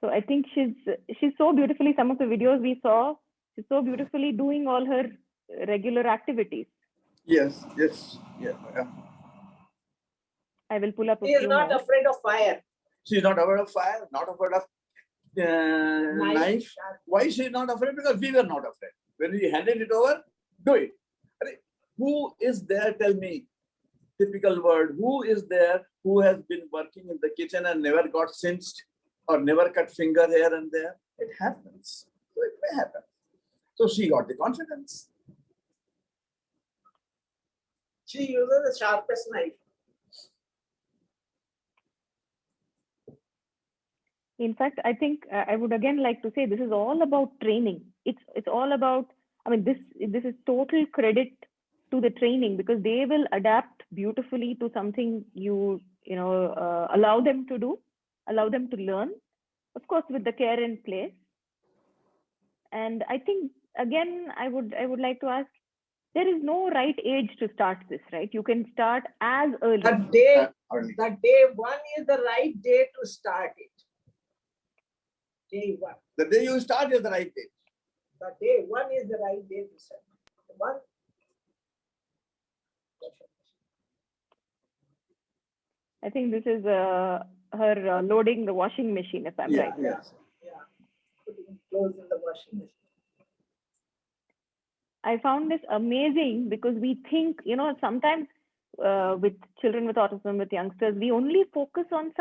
Speaker 4: So I think she's so beautifully, some of the videos we saw, she's so beautifully doing all her regular activities.
Speaker 2: Yes. Yeah.
Speaker 4: I will pull up.
Speaker 5: She is not afraid of fire.
Speaker 2: She's not afraid of fire, not afraid of knife. Why she is not afraid? Because we were not afraid. When we handed it over, do it. Who is there? Tell me. Typical word. Who is there who has been working in the kitchen and never got cinched or never cut finger here and there? It happens. So it may happen. So she got the confidence.
Speaker 5: She uses the sharpest knife.
Speaker 4: In fact, I think I would again like to say this is all about training. It's all about, I mean, this is total credit to the training, because they will adapt beautifully to something you allow them to do, allow them to learn, of course, with the care in place. And I think, again, I would like to ask, there is no right age to start this, right? You can start as early.
Speaker 5: The day one is the right day to start it. Day one.
Speaker 2: The day you start is the right day.
Speaker 5: The day one is the right day to start. One.
Speaker 4: I think this is her loading the washing machine, if I'm right.
Speaker 2: Yes.
Speaker 5: Yeah. Putting clothes in the washing machine.
Speaker 4: I found this amazing because we think, sometimes with children with autism, with youngsters, we only focus on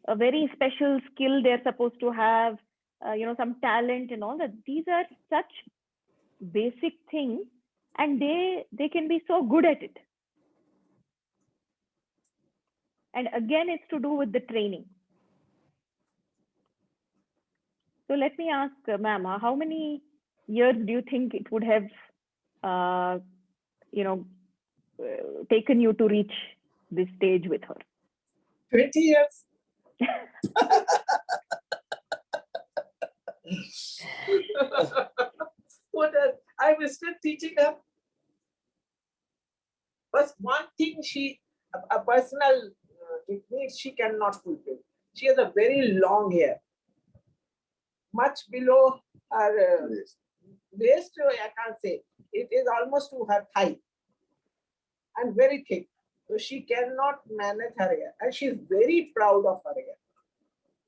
Speaker 4: a very special skill they're supposed to have, some talent and all that. These are such basic things, and they can be so good at it. And again, it's to do with the training. So let me ask, ma'am, how many years do you think it would have, taken you to reach this stage with her?
Speaker 5: 20 years. What else? I was still teaching her. But one thing a personal needs she cannot fulfill. She has a very long hair, much below her waist. I can't say. It is almost to her thigh, and very thick. So she cannot manage her hair, and she is very proud of her hair.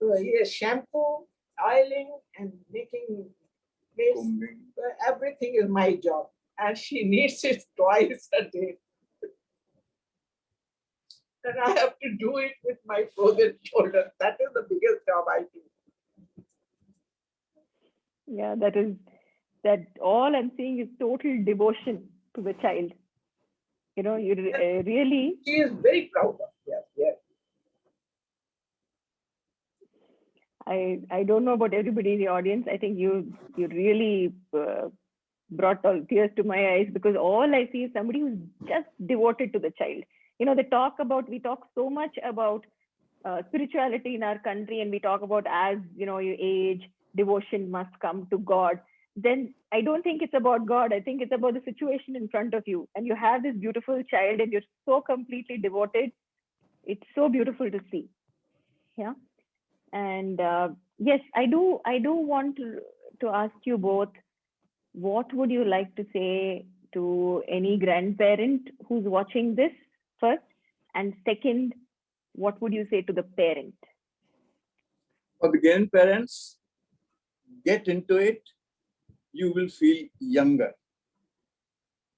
Speaker 5: So yes, shampoo, oiling, and making place. Everything is my job. and she needs it twice a day. And I have to do it with my frozen shoulder. That is the biggest job I do.
Speaker 4: Yeah, that all I'm seeing is total devotion to the child. You know, you really.
Speaker 5: She is very proud of. Yes, yes.
Speaker 4: I don't know about everybody in the audience. I think you really brought all tears to my eyes, because all I see is somebody who's just devoted to the child. You know, we talk so much about spirituality in our country, and we talk about, as you know, you age, devotion must come to God. Then I don't think it's about God. I think it's about the situation in front of you, and you have this beautiful child and you're so completely devoted. It's so beautiful to see. Yeah. And yes, I do want to ask you both, what would you like to say to any grandparent who's watching this first? And second, what would you say to the parent?
Speaker 2: For the grandparents, get into it. You will feel younger.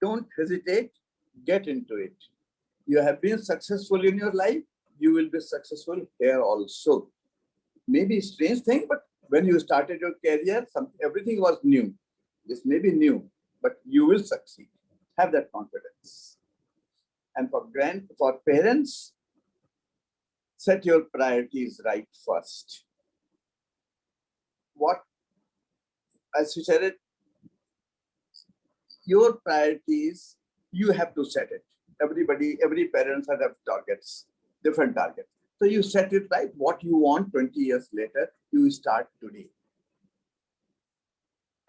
Speaker 2: Don't hesitate. Get into it. You have been successful in your life. You will be successful here also. Maybe a strange thing, but when you started your career, everything was new. This may be new, but you will succeed. Have that confidence. And for parents, set your priorities right first. As you said it, your priorities, you have to set it. Every parent has targets, different targets. So you set it right. What you want 20 years later, you start today.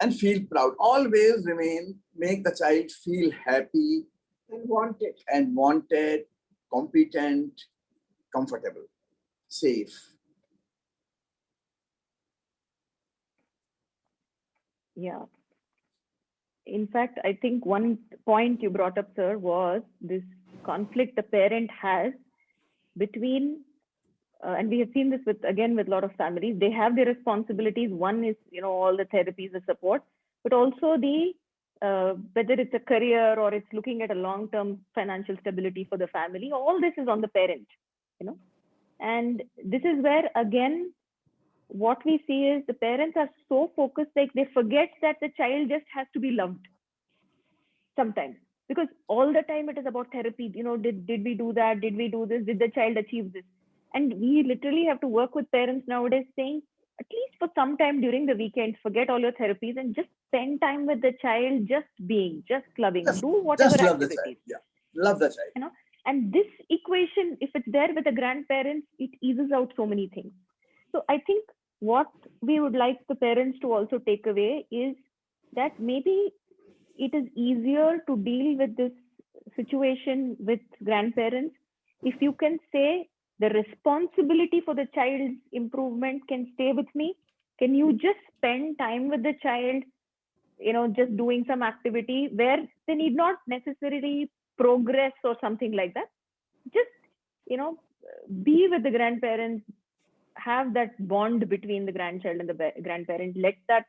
Speaker 2: And feel proud. Always make the child feel happy
Speaker 5: and
Speaker 2: wanted, competent, comfortable, safe.
Speaker 4: Yeah. In fact, I think one point you brought up, sir, was this conflict the parent has between, and we have seen this with a lot of families. They have their responsibilities. One is, you know, all the therapies, the support, but also the whether it's a career or it's looking at a long-term financial stability for the family. All this is on the parent, you know, and this is where again what we see is the parents are so focused, like they forget that the child just has to be loved sometimes, because all the time it is about therapy. You know, did we do that? Did we do this? Did the child achieve this? And we literally have to work with parents nowadays saying, at least for some time during the weekend, forget all your therapies and just spend time with the child, just being, just loving, do whatever
Speaker 2: just love
Speaker 4: activities.
Speaker 2: The child. Yeah, love the child.
Speaker 4: You know, and this equation, if it's there with the grandparents, it eases out so many things. So I think what we would like the parents to also take away is that maybe it is easier to deal with this situation with grandparents if you can say the responsibility for the child's improvement can stay with me. Can you just spend time with the child, you know, just doing some activity where they need not necessarily progress or something like that. Just, you know, be with the grandparents, have that bond between the grandchild and the grandparent, let that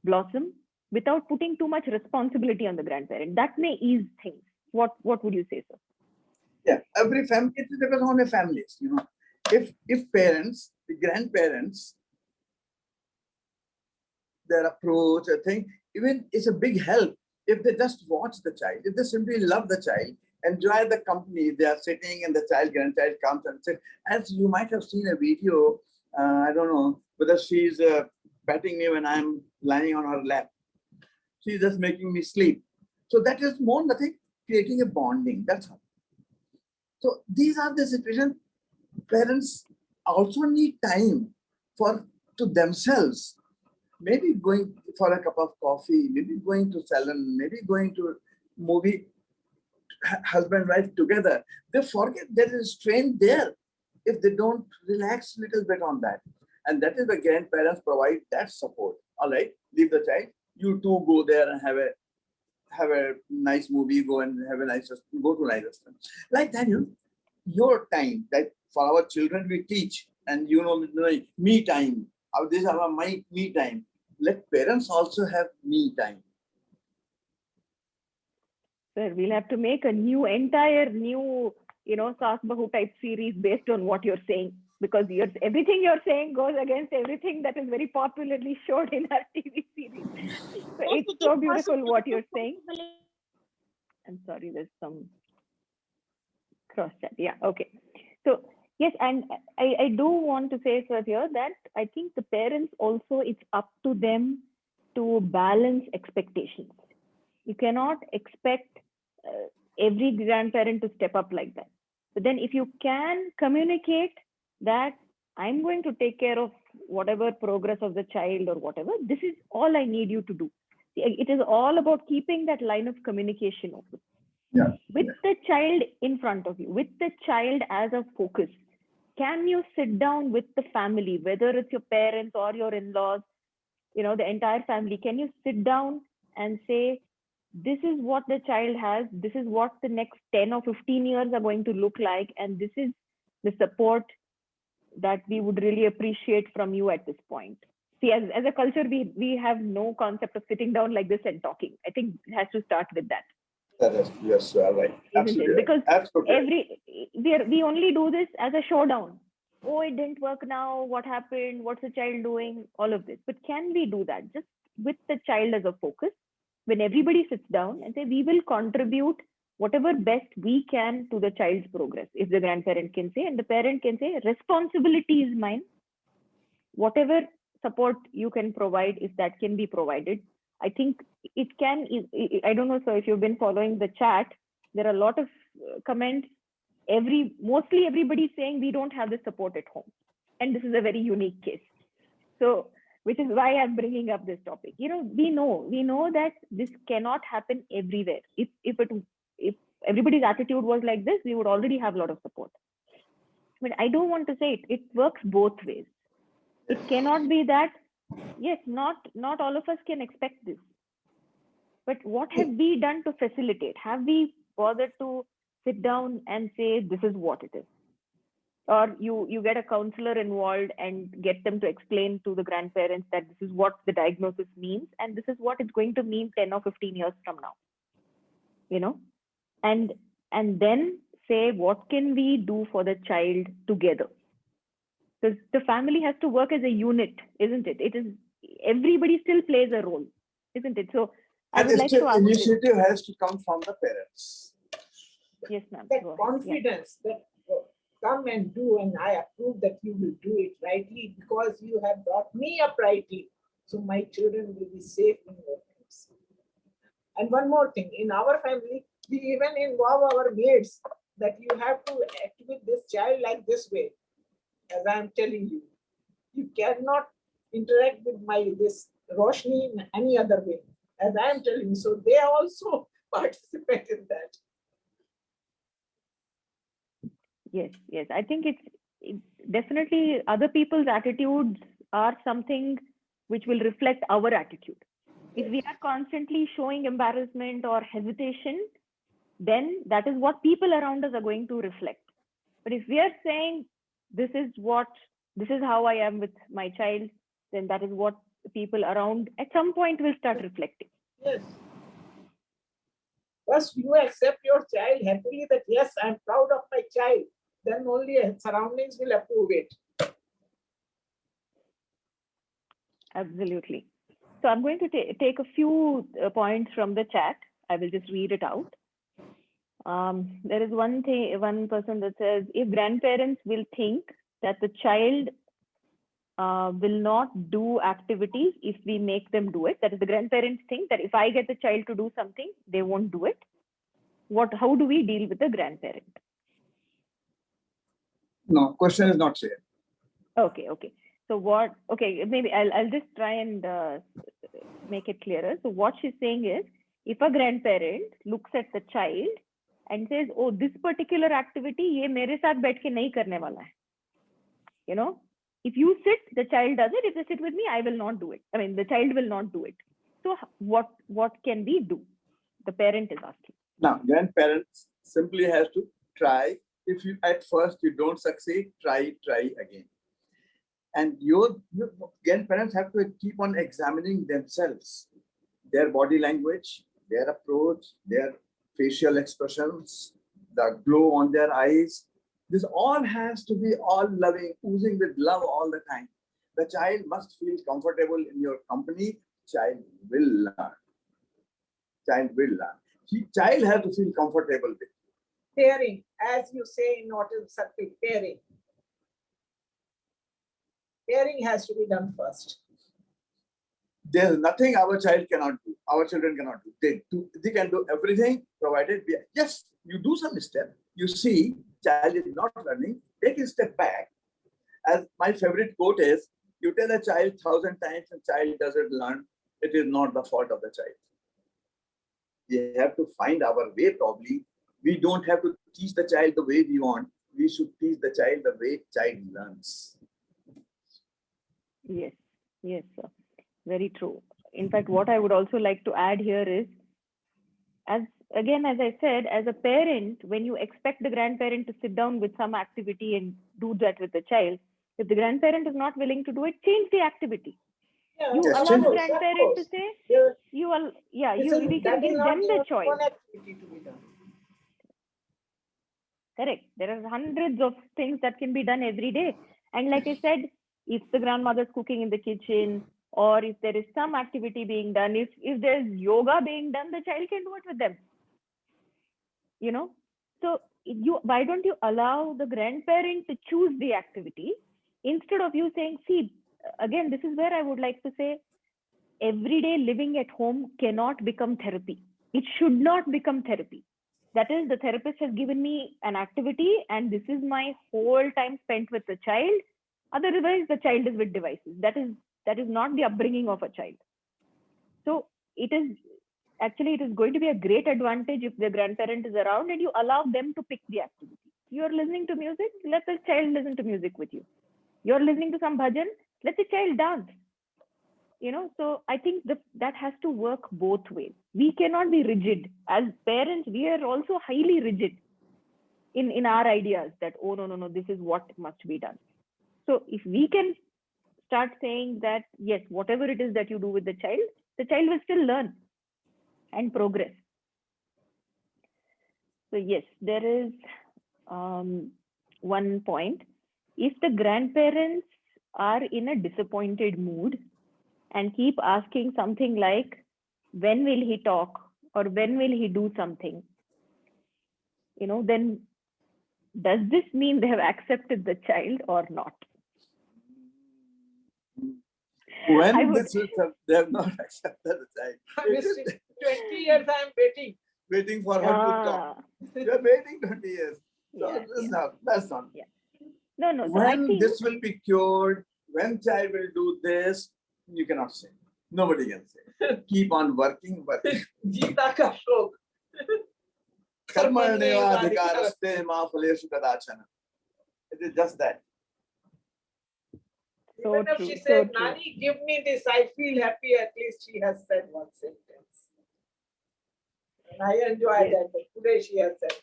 Speaker 4: blossom without putting too much responsibility on the grandparent. That may ease things. What would you say, sir?
Speaker 2: Yeah, every family, it depends on the families, you know. If parents, the grandparents, their approach, I think, even it's a big help if they just watch the child, if they simply love the child, enjoy the company, they are sitting and the grandchild comes and sits. As you might have seen a video, I don't know whether she's patting me when I'm lying on her lap. She's just making me sleep. So that is more nothing, creating a bonding, that's all. So these are the situations. Parents also need time to themselves. Maybe going for a cup of coffee, maybe going to salon, maybe going to movie, husband, wife together. They forget there is strain there if they don't relax a little bit on that. And that is the grandparents provide that support. All right, leave the child. You two go there and have a nice movie, go and have a nice, go to a nice restaurant. Like that, you know, your time, that for our children we teach, and you know, me time. This is our me time. Let parents also have me time.
Speaker 4: Sir, we'll have to make a entire new, Saas Bahu type series based on what you're saying, because everything you're saying goes against everything that is very popularly shown in our TV series. So it's so beautiful what you're saying. I'm sorry, there's some cross chat. Yeah, okay. So yes, and I do want to say, sir, here that I think the parents also, it's up to them to balance expectations. You cannot expect every grandparent to step up like that. But then if you can communicate that I'm going to take care of whatever progress of the child or whatever, this is all I need you to do. It is all about keeping that line of communication open.
Speaker 2: Yeah.
Speaker 4: With the child in front of you, with the child as a focus. Can you sit down with the family, whether it's your parents or your in-laws, the entire family? Can you sit down and say, this is what the child has, this is what the next 10 or 15 years are going to look like, and this is the support that we would really appreciate from you at this point. See, as a culture, we have no concept of sitting down like this and talking. I think it has to start with that.
Speaker 2: Yes, you are right. Absolutely.
Speaker 4: Because
Speaker 2: absolutely.
Speaker 4: we only do this as a showdown. Oh, it didn't work now. What happened? What's the child doing? All of this. But can we do that just with the child as a focus? When everybody sits down and say, we will contribute whatever best we can to the child's progress. If the grandparent can say, and the parent can say, responsibility is mine. Whatever support you can provide, if that can be provided, I think it can. I don't know, so if you've been following the chat, there are a lot of comments. Mostly everybody's saying we don't have the support at home. And this is a very unique case. So, which is why I'm bringing up this topic. We know that this cannot happen everywhere. If everybody's attitude was like this, we would already have a lot of support. But I don't want to say it works both ways. It cannot be that, yes, not all of us can expect this. But what have we done to facilitate? Have we bothered to sit down and say, this is what it is? Or you get a counselor involved and get them to explain to the grandparents that this is what the diagnosis means and this is what it's going to mean 10 or 15 years from now, and then say, what can we do for the child together? Because the family has to work as a unit, isn't it? It is, everybody still plays a role, isn't it? So I would like to ask
Speaker 2: initiative has to come from the parents.
Speaker 4: Yes, ma'am.
Speaker 5: That confidence that come and do, and I approve that you will do it rightly because you have brought me up rightly. So my children will be safe in your hands. And one more thing, in our family, we even involve our maids that you have to act with this child like this way. As I am telling you, you cannot interact with this Roshni in any other way. As I am telling you, so they also participate in that.
Speaker 4: Yes. I think it's definitely other people's attitudes are something which will reflect our attitude. If we are constantly showing embarrassment or hesitation, then that is what people around us are going to reflect. But if we are saying, this is how I am with my child, then that is what people around at some point will start reflecting.
Speaker 5: Yes. First, you accept your child happily that, yes, I'm proud of my child. Then only surroundings will approve it.
Speaker 4: Absolutely. So I'm going to take a few points from the chat. I will just read it out. There is one person that says, if grandparents will think that the child will not do activities if we make them do it, that is, the grandparents think that if I get the child to do something, they won't do it. How do we deal with the grandparent?
Speaker 2: No, question is not clear.
Speaker 4: Okay. So maybe I'll just try and make it clearer. So what she's saying is, if a grandparent looks at the child and says, oh, this particular activity, ye mere saath baith ke nahi karne wala hai. If you sit, the child does it. If they sit with me, I will not do it. I mean, the child will not do it. So what can we do? The parent is asking.
Speaker 2: Now, grandparents simply has to try. If you at first you don't succeed, try again. And your grandparents have to keep on examining themselves, their body language, their approach, their facial expressions, the glow on their eyes. This all has to be all loving, oozing with love all the time. The child must feel comfortable in your company. Child will learn. Child will learn. Child has to feel comfortable with.
Speaker 5: Pairing, as you say in autism circle, pairing. Pairing has to be done first.
Speaker 2: There's nothing our child cannot do. Our children cannot do. They can do everything provided. Yes, you do some step. You see, child is not learning. Take a step back. As my favorite quote is, you tell a child 1,000 times and child doesn't learn, it is not the fault of the child. We have to find our way probably. We don't have to teach the child the way we want. We should teach the child the way child learns.
Speaker 4: Yes, yes, sir. Very true. In fact, what I would also like to add here is, as I said, as a parent, when you expect the grandparent to sit down with some activity and do that with the child, if the grandparent is not willing to do it, change the activity.
Speaker 5: Yeah,
Speaker 4: You
Speaker 2: Yes,
Speaker 4: allow the
Speaker 2: change it.
Speaker 4: grandparent to say,
Speaker 5: Yeah.
Speaker 4: we can give them the choice.
Speaker 5: One activity to be done.
Speaker 4: Correct. There are hundreds of things that can be done every day. And like I said, if the grandmother's cooking in the kitchen, or if there is some activity being done, if there's yoga being done, the child can do it with them. You know, so why don't you allow the grandparent to choose the activity instead of you saying, see, again, this is where I would like to say, everyday living at home cannot become therapy. It should not become therapy. That is, the therapist has given me an activity and this is my whole time spent with the child. Otherwise, the child is with devices. That is not the upbringing of a child. So it is going to be a great advantage if the grandparent is around and you allow them to pick the activity. You're listening to music, let the child listen to music with you. You're listening to some bhajan, let the child dance. You know, so I think that has to work both ways. We cannot be rigid. As parents, we are also highly rigid in our ideas that, oh, no, this is what must be done. So if we can start saying that, yes, whatever it is that you do with the child will still learn and progress. So yes, there is one point. If the grandparents are in a disappointed mood and keep asking something like, when will he talk or when will he do something, you know, then does this mean they have accepted the child or not?
Speaker 2: When they have not accepted the child.
Speaker 5: 20 years I am
Speaker 2: waiting for her to talk. You are waiting 20 years. So that's not.
Speaker 4: Yeah. No.
Speaker 2: When this will be cured, when child will do this, you cannot say. Nobody can say. Keep on working.
Speaker 5: Gita ka shlok.
Speaker 2: It is just that.
Speaker 5: Even if she said, Nani, give me this, I feel happy, at least she has said one sentence. And I enjoy that. Today she has said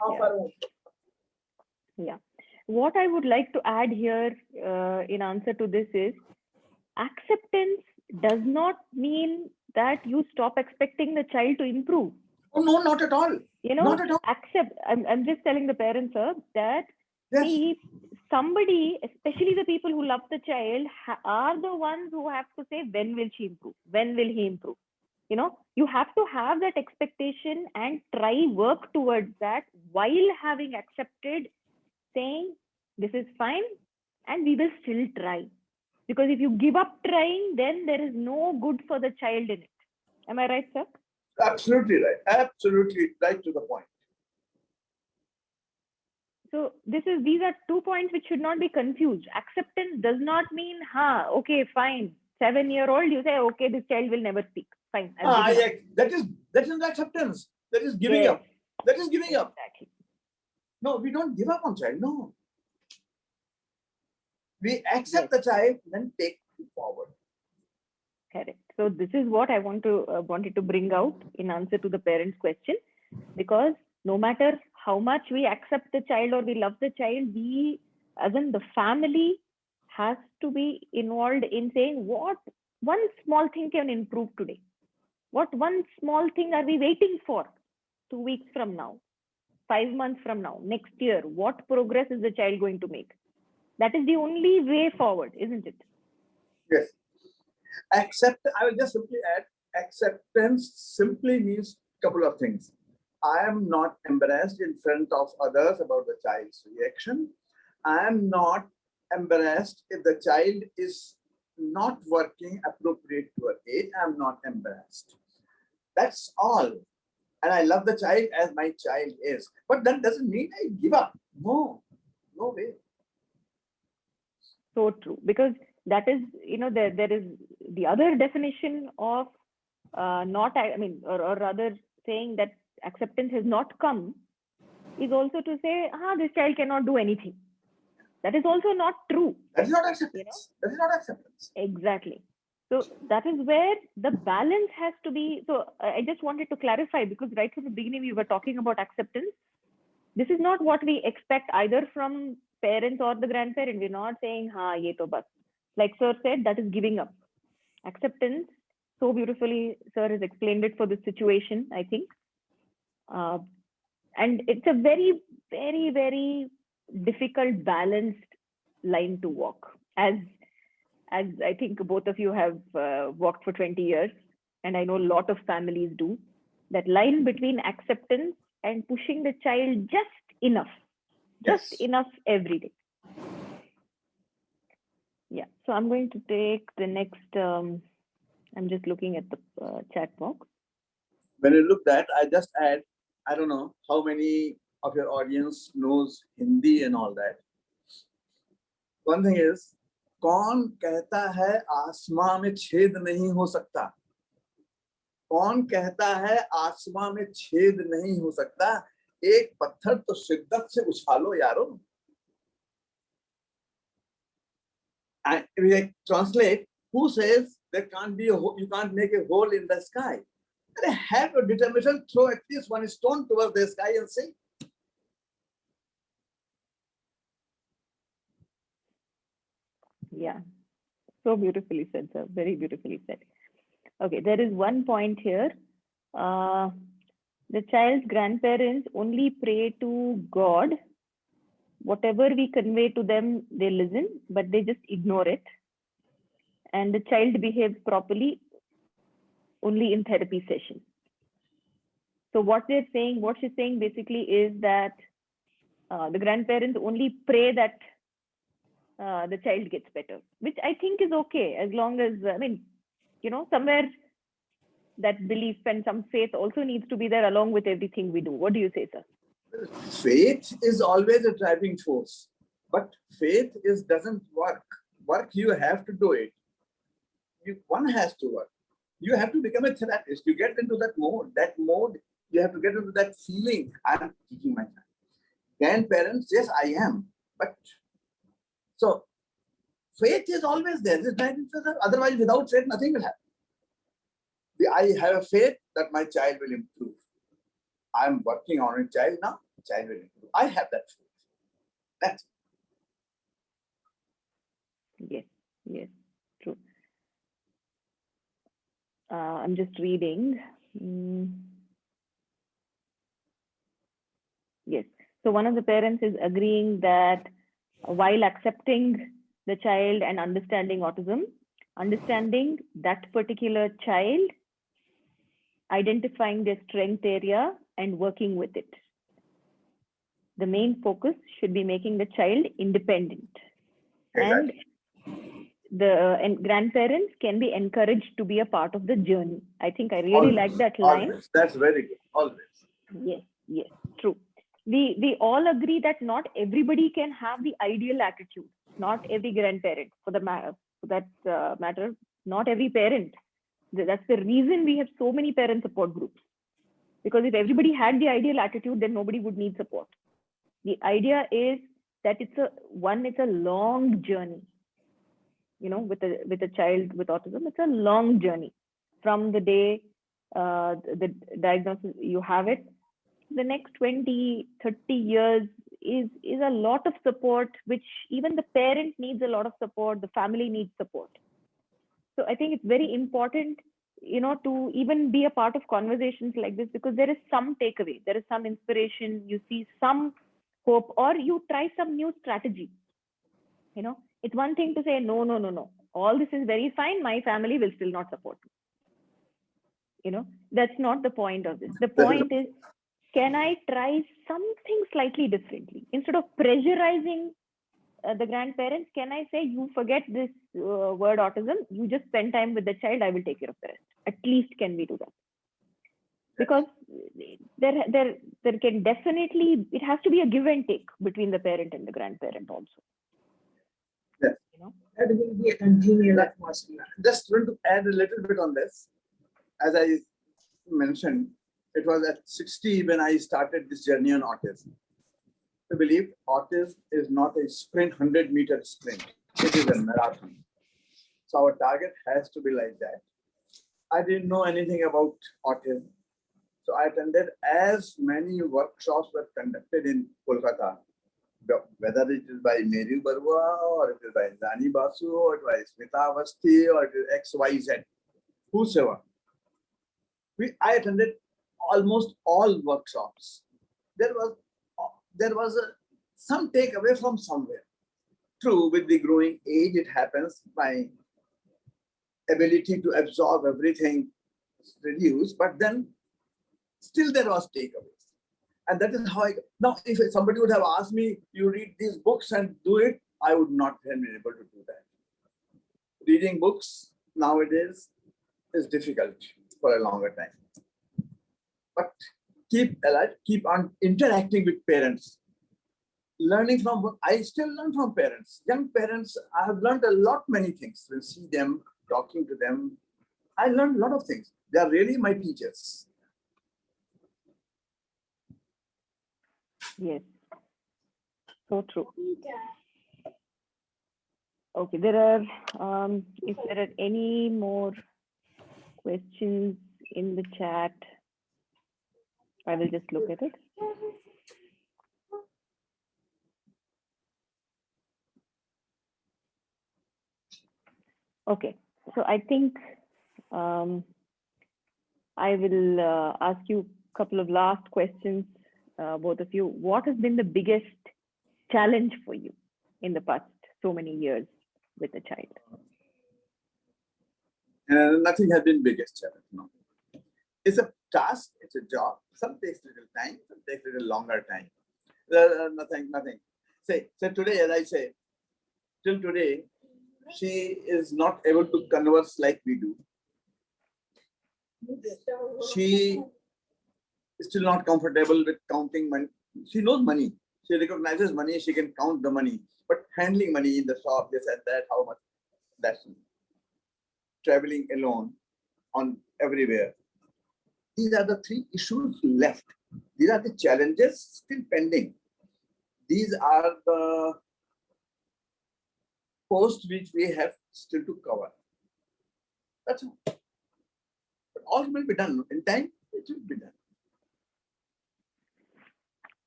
Speaker 5: of her own.
Speaker 4: Yeah. What I would like to add here in answer to this is, acceptance does not mean that you stop expecting the child to improve.
Speaker 2: Oh, no, not at all.
Speaker 4: You know,
Speaker 2: not at all.
Speaker 4: I'm just telling the parents, sir, that
Speaker 2: yes.
Speaker 4: See, somebody, especially the people who love the child, are the ones who have to say, when will she improve? When will he improve? You know, you have to have that expectation and work towards that while having accepted, saying, this is fine, and we will still try. Because if you give up trying, then there is no good for the child in it. Am I right, sir?
Speaker 2: Absolutely right. Absolutely right to the point.
Speaker 4: So these are 2 points which should not be confused. Acceptance does not mean, okay, fine. 7-year-old, you say, okay, this child will never speak. Fine.
Speaker 2: That is acceptance. That is giving up. That is giving up.
Speaker 4: Exactly.
Speaker 2: No, we don't give up on child. No. We accept the child, then take it forward.
Speaker 4: Correct. So this is what I wanted to bring out in answer to the parent's question, because no matter how much we accept the child or we love the child, we, as in the family, has to be involved in saying what one small thing can improve today. What one small thing are we waiting for? 2 weeks from now, 5 months from now, next year, what progress is the child going to make? That is the only way forward, isn't it?
Speaker 2: Yes. I will just simply add, acceptance simply means a couple of things. I am not embarrassed in front of others about the child's reaction. I am not embarrassed if the child is not working appropriate to her age. I am not embarrassed. That's all. And I love the child as my child is. But that doesn't mean I give up. No, no way.
Speaker 4: So true. Because that is, there is the other definition of or rather saying that acceptance has not come is also to say, this child cannot do anything. That is also not true.
Speaker 2: That is not acceptance. That is not acceptance.
Speaker 4: Exactly. So that is where the balance has to be. So I just wanted to clarify, because right from the beginning, we were talking about acceptance. This is not what we expect either from parents or the grandparent. We're not saying, ye to bas. Like sir said, that is giving up. Acceptance, so beautifully, sir has explained it for this situation, I think. And it's a very, very, very difficult, balanced line to walk. As I think both of you have walked for 20 years, and I know a lot of families do, that line between acceptance and pushing the child just enough every day. Yeah, so I'm going to take the next, I'm just looking at the chat box.
Speaker 2: When you look that, I just add, I don't know how many of your audience knows Hindi and all that. One thing is, कौन कहता है आसमां में छेद नहीं हो सकता? कौन कहता है आसमां में छेद नहीं हो सकता? एक पत्थर तो शिद्दत से उछालो यारो. And if we translate, who says there can't be you can't make a hole in the sky? They have a determination, throw at least one stone towards the sky and see.
Speaker 4: Yeah, so beautifully said, sir. Very beautifully said. Okay, there is one point here. The child's grandparents only pray to God. Whatever we convey to them, they listen, but they just ignore it. And the child behaves properly only in therapy sessions. So what she's saying basically is that the grandparents only pray that the child gets better, which I think is okay, as long as, somewhere that belief and some faith also needs to be there along with everything we do. What do you say, sir?
Speaker 2: Faith is always a driving force, but faith doesn't work. You have to do it. One has to work. You have to become a therapist. You get into that mode. You have to get into that feeling. I'm teaching my child. Grandparents, yes, I am. But so faith is always there. Otherwise, without faith, nothing will happen. I have a faith that my child will improve. I'm working on a child now. Child will improve. I have that faith. That's
Speaker 4: it. Yes, true. I'm just reading. Yes. So one of the parents is agreeing that while accepting the child and understanding autism, understanding that particular child, identifying their strength area and working with it. The main focus should be making the child independent. Exactly. And grandparents can be encouraged to be a part of the journey. I think I really like that line.
Speaker 2: Always. That's very good. Always.
Speaker 4: Yes, true. We all agree that not everybody can have the ideal attitude. Not every grandparent, for that matter, not every parent. That's the reason we have so many parent support groups. Because if everybody had the ideal attitude, then nobody would need support. The idea is that it's a long journey. With a child with autism, it's a long journey from the day the diagnosis you have it. The next 20, 30 years is a lot of support, which even the parent needs a lot of support, the family needs support. So I think it's very important to even be a part of conversations like this, because there is some takeaway, there is some inspiration, you see some hope, or you try some new strategy. It's one thing to say, no, all this is very fine, my family will still not support me. That's not the point of this. The point is, can I try something slightly differently? Instead of pressurizing the grandparents, can I say, you forget this word autism, you just spend time with the child, I will take care of the rest. At least can we do that? Because there can definitely, it has to be a give and take between the parent and the grandparent also.
Speaker 2: Yes.
Speaker 5: That will be a congenial atmosphere.
Speaker 2: Just want to add a little bit on this. As I mentioned, it was at 60 when I started this journey on autism. I believe autism is not a sprint, 100-meter sprint. It is a marathon. So our target has to be like that. I didn't know anything about autism. So I attended as many workshops were conducted in Kolkata, whether it is by Mary Barua, or it is by Zani Basu, or it is by Smita Avasti, or it is XYZ, whosoever. I attended almost all workshops. There was some takeaway from somewhere. True, with the growing age, it happens, my ability to absorb everything is reduced, but then still there was takeaways. And that is how now if somebody would have asked me, you read these books and do it, I would not have been able to do that. Reading books nowadays is difficult for a longer time. But keep alert, keep on interacting with parents. Learning from, I still learn from parents. Young parents, I have learned a lot, many things. When see them, talking to them, I learned a lot of things. They are really my teachers.
Speaker 4: Yes, so true. Okay, there are, if there are any more questions in the chat, I will just look at it. Okay, so I think I will ask you a couple of last questions, both of you. What has been the biggest challenge for you in the past so many years with a child?
Speaker 2: Nothing has been biggest challenge. No, it's a task. It's a job. Some takes little time. Some takes little longer time. Nothing. Say today, as I say, till today, she is not able to converse like we do. She is still not comfortable with counting money. She knows money. She recognizes money. She can count the money. But handling money in the shop, this and that, how much, that's traveling alone on everywhere. These are the three issues left. These are the challenges still pending. These are the posts which we have still to cover. That's all. But all will be done in time. It will be done.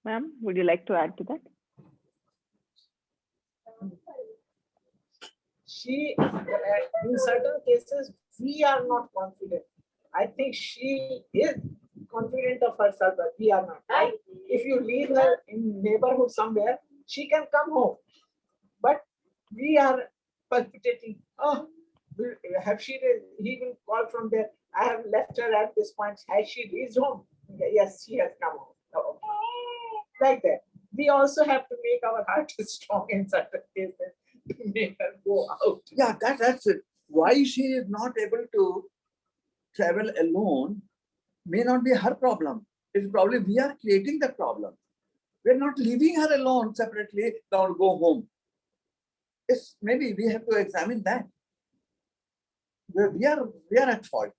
Speaker 4: Ma'am, would you like to add to that?
Speaker 5: She, in certain cases, we are not confident. I think she is confident of herself, but we are not. Like, if you leave her in neighborhood somewhere, she can come home. But we are palpitating. Oh, have she? He will call from there. I have left her at this point. Has she reached home? Yes, she has come home. Oh, like that. We also have to make our heart strong in certain cases to make her go out.
Speaker 2: Yeah, that's it. Why she is not able to travel alone may not be her problem. It's probably we are creating the problem. We're not leaving her alone separately. Now go home. It's maybe we have to examine that. We are at fault.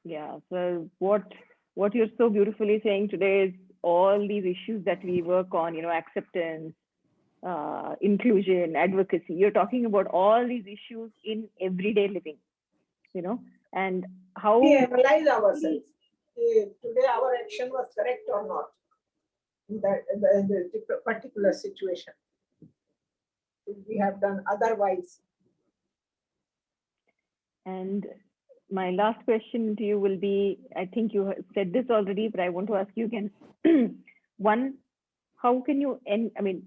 Speaker 4: Yeah. So what you're so beautifully saying today is all these issues that we work on, acceptance, inclusion, advocacy. You're talking about all these issues in everyday living, and how
Speaker 5: we analyze ourselves. Today our action was correct or not in the particular situation. We have done otherwise.
Speaker 4: And my last question to you will be, I think you said this already, but I want to ask you again. One, how can you,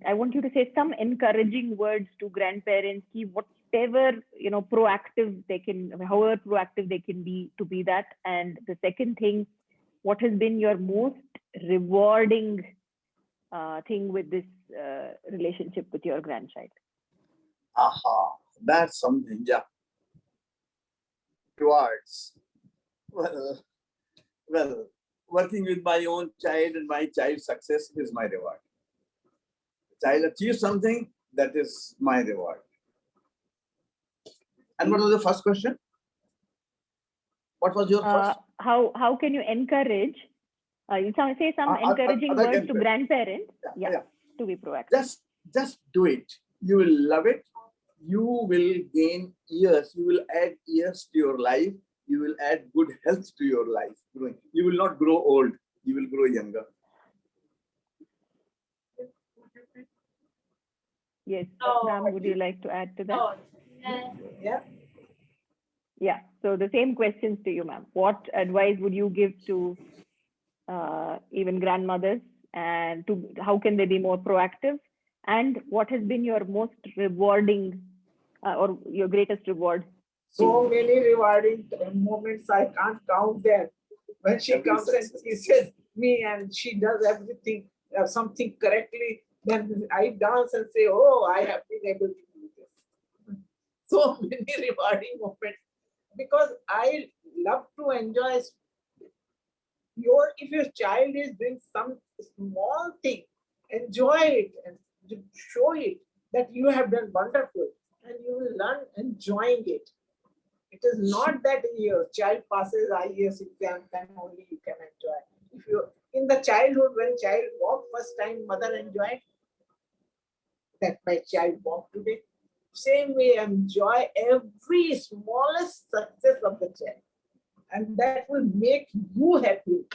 Speaker 4: I want you to say some encouraging words to grandparents, whatever, proactive they can, however proactive they can be to be that. And the second thing, what has been your most rewarding thing with this relationship with your grandchild?
Speaker 2: Aha, that's something, yeah. Rewards. Well, working with my own child and my child's success is my reward. The child achieves something, that is my reward. And what was the first question? What was your first?
Speaker 4: How can you encourage? You say some encouraging words to grandparents. Yeah, to be proactive.
Speaker 2: Just do it. You will love it. You will gain years. You will add years to your life. You will add good health to your life. You will not grow old. You will grow younger.
Speaker 4: Yes, ma'am, would you like to add to that?
Speaker 5: Yeah.
Speaker 4: Yeah. So the same questions to you, ma'am. What advice would you give to even grandmothers, and how can they be more proactive? And what has been your most rewarding or your greatest reward?
Speaker 5: So many rewarding moments, I can't count them. When she comes and kisses me and she does everything, something correctly, then I dance and say, oh, I have been able to do this. So many rewarding moments, because I love to enjoy if your child is doing some small thing, enjoy it and show it that you have done wonderful, and you will learn enjoying it. It is not that your child passes IES exam, then only you can enjoy. If you in the childhood, when child walked first time, mother enjoyed that my child walked today. Same way, enjoy every smallest success of the child, and that will make you happy.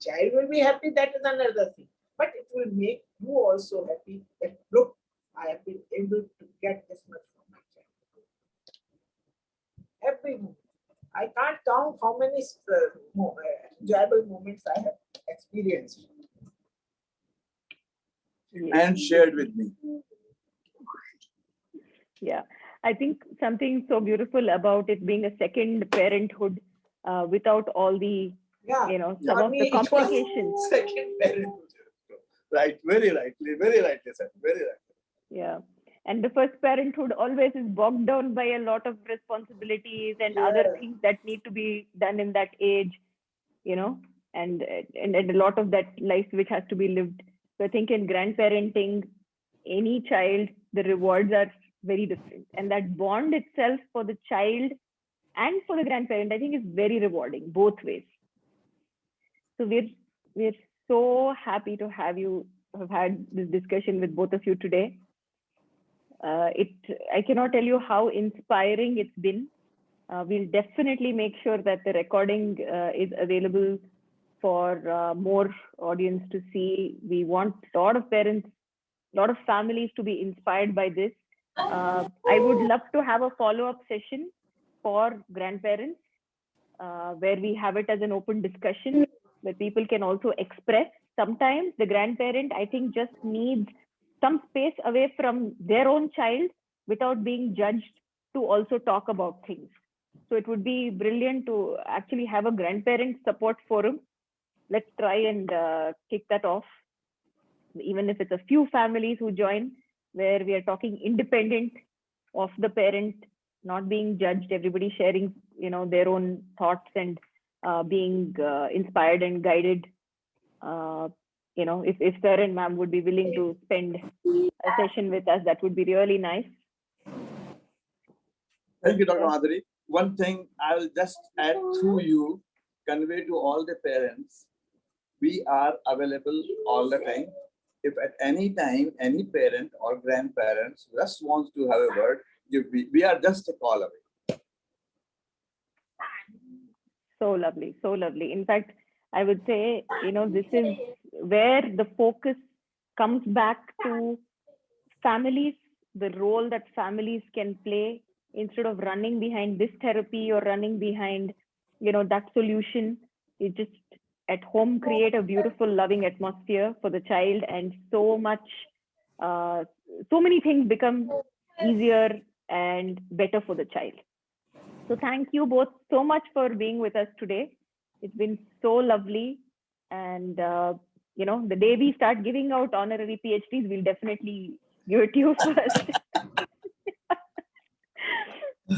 Speaker 5: Child will be happy, that is another thing, but it will make you also happy that look, I have been able to get this much from my child. Every moment. I can't count how many enjoyable moments I have experienced.
Speaker 2: And shared with me.
Speaker 4: Yeah, I think something so beautiful about it being a second parenthood without all the, some of the complications.
Speaker 2: Second parenthood. Right, very rightly said, very rightly.
Speaker 4: Yeah. And the first parenthood always is bogged down by a lot of responsibilities and other things that need to be done in that age, and a lot of that life which has to be lived. So I think in grandparenting, any child, the rewards are very different. And that bond itself for the child and for the grandparent, I think is very rewarding both ways. So we're so happy to have had this discussion with both of you today. I cannot tell you how inspiring it's been. We'll definitely make sure that the recording is available for more audience to see. We want a lot of parents, a lot of families to be inspired by this. I would love to have a follow-up session for grandparents where we have it as an open discussion where people can also express. Sometimes the grandparent, I think, just needs some space away from their own child without being judged to also talk about things. So it would be brilliant to actually have a grandparent support forum. Let's try and kick that off, even if it's a few families who join, where we are talking independent of the parent, not being judged, everybody sharing, their own thoughts and being inspired and guided. If sir and ma'am would be willing to spend a session with us, that would be really nice.
Speaker 2: Thank you, Dr. Madhuri. One thing I will just add through you, convey to all the parents, we are available all the time. If at any time, any parent or grandparents just wants to have a word, we are just a call away.
Speaker 4: So lovely, so lovely. In fact, I would say, this is where the focus comes back to families, the role that families can play instead of running behind this therapy or running behind, you know, that solution, you just at home create a beautiful, loving atmosphere for the child, and so many things become easier and better for the child. So thank you both so much for being with us today. It's been so lovely. And, you know, the day we start giving out honorary PhDs, we'll definitely give it to you first.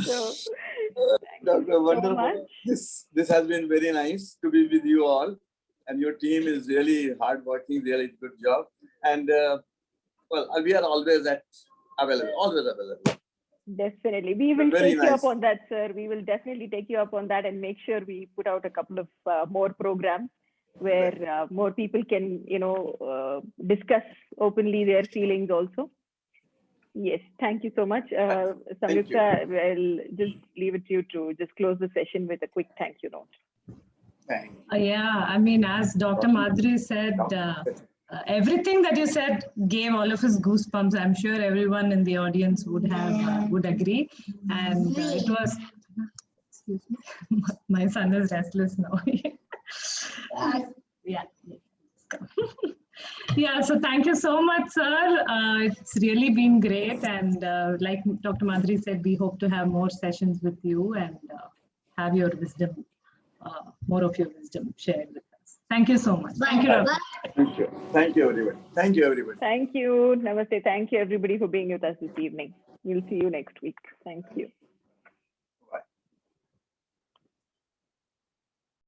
Speaker 4: So,
Speaker 2: Dr. Wonderful. This has been very nice to be with you all. And your team is really hardworking, really good job. And well, we are always available.
Speaker 4: Definitely. We will
Speaker 2: Very
Speaker 4: take you
Speaker 2: nice.
Speaker 4: up on that, sir. We will definitely take you up on that and make sure we put out a couple of more programs where more people can, you know, discuss openly their feelings also. Yes, thank you so much. Samyukta, I'll just leave it to you to just close the session with a quick thank you note.
Speaker 2: Thank you.
Speaker 1: Yeah, I mean, as Dr. Madhuri said, everything that you said gave all of us goosebumps. I'm sure everyone in the audience would agree. And it was, excuse me, my son is restless now. Yeah. Yeah, so thank you so much, sir. It's really been great. And like Dr. Madhuri said, we hope to have more sessions with you and have your wisdom, more of your wisdom shared with us. Thank you so much. Thank you, Dr.
Speaker 2: Thank you. Thank you, everybody. Thank you, everybody.
Speaker 4: Thank you. Namaste. Thank you, everybody, for being with us this evening. We'll see you next week. Thank you.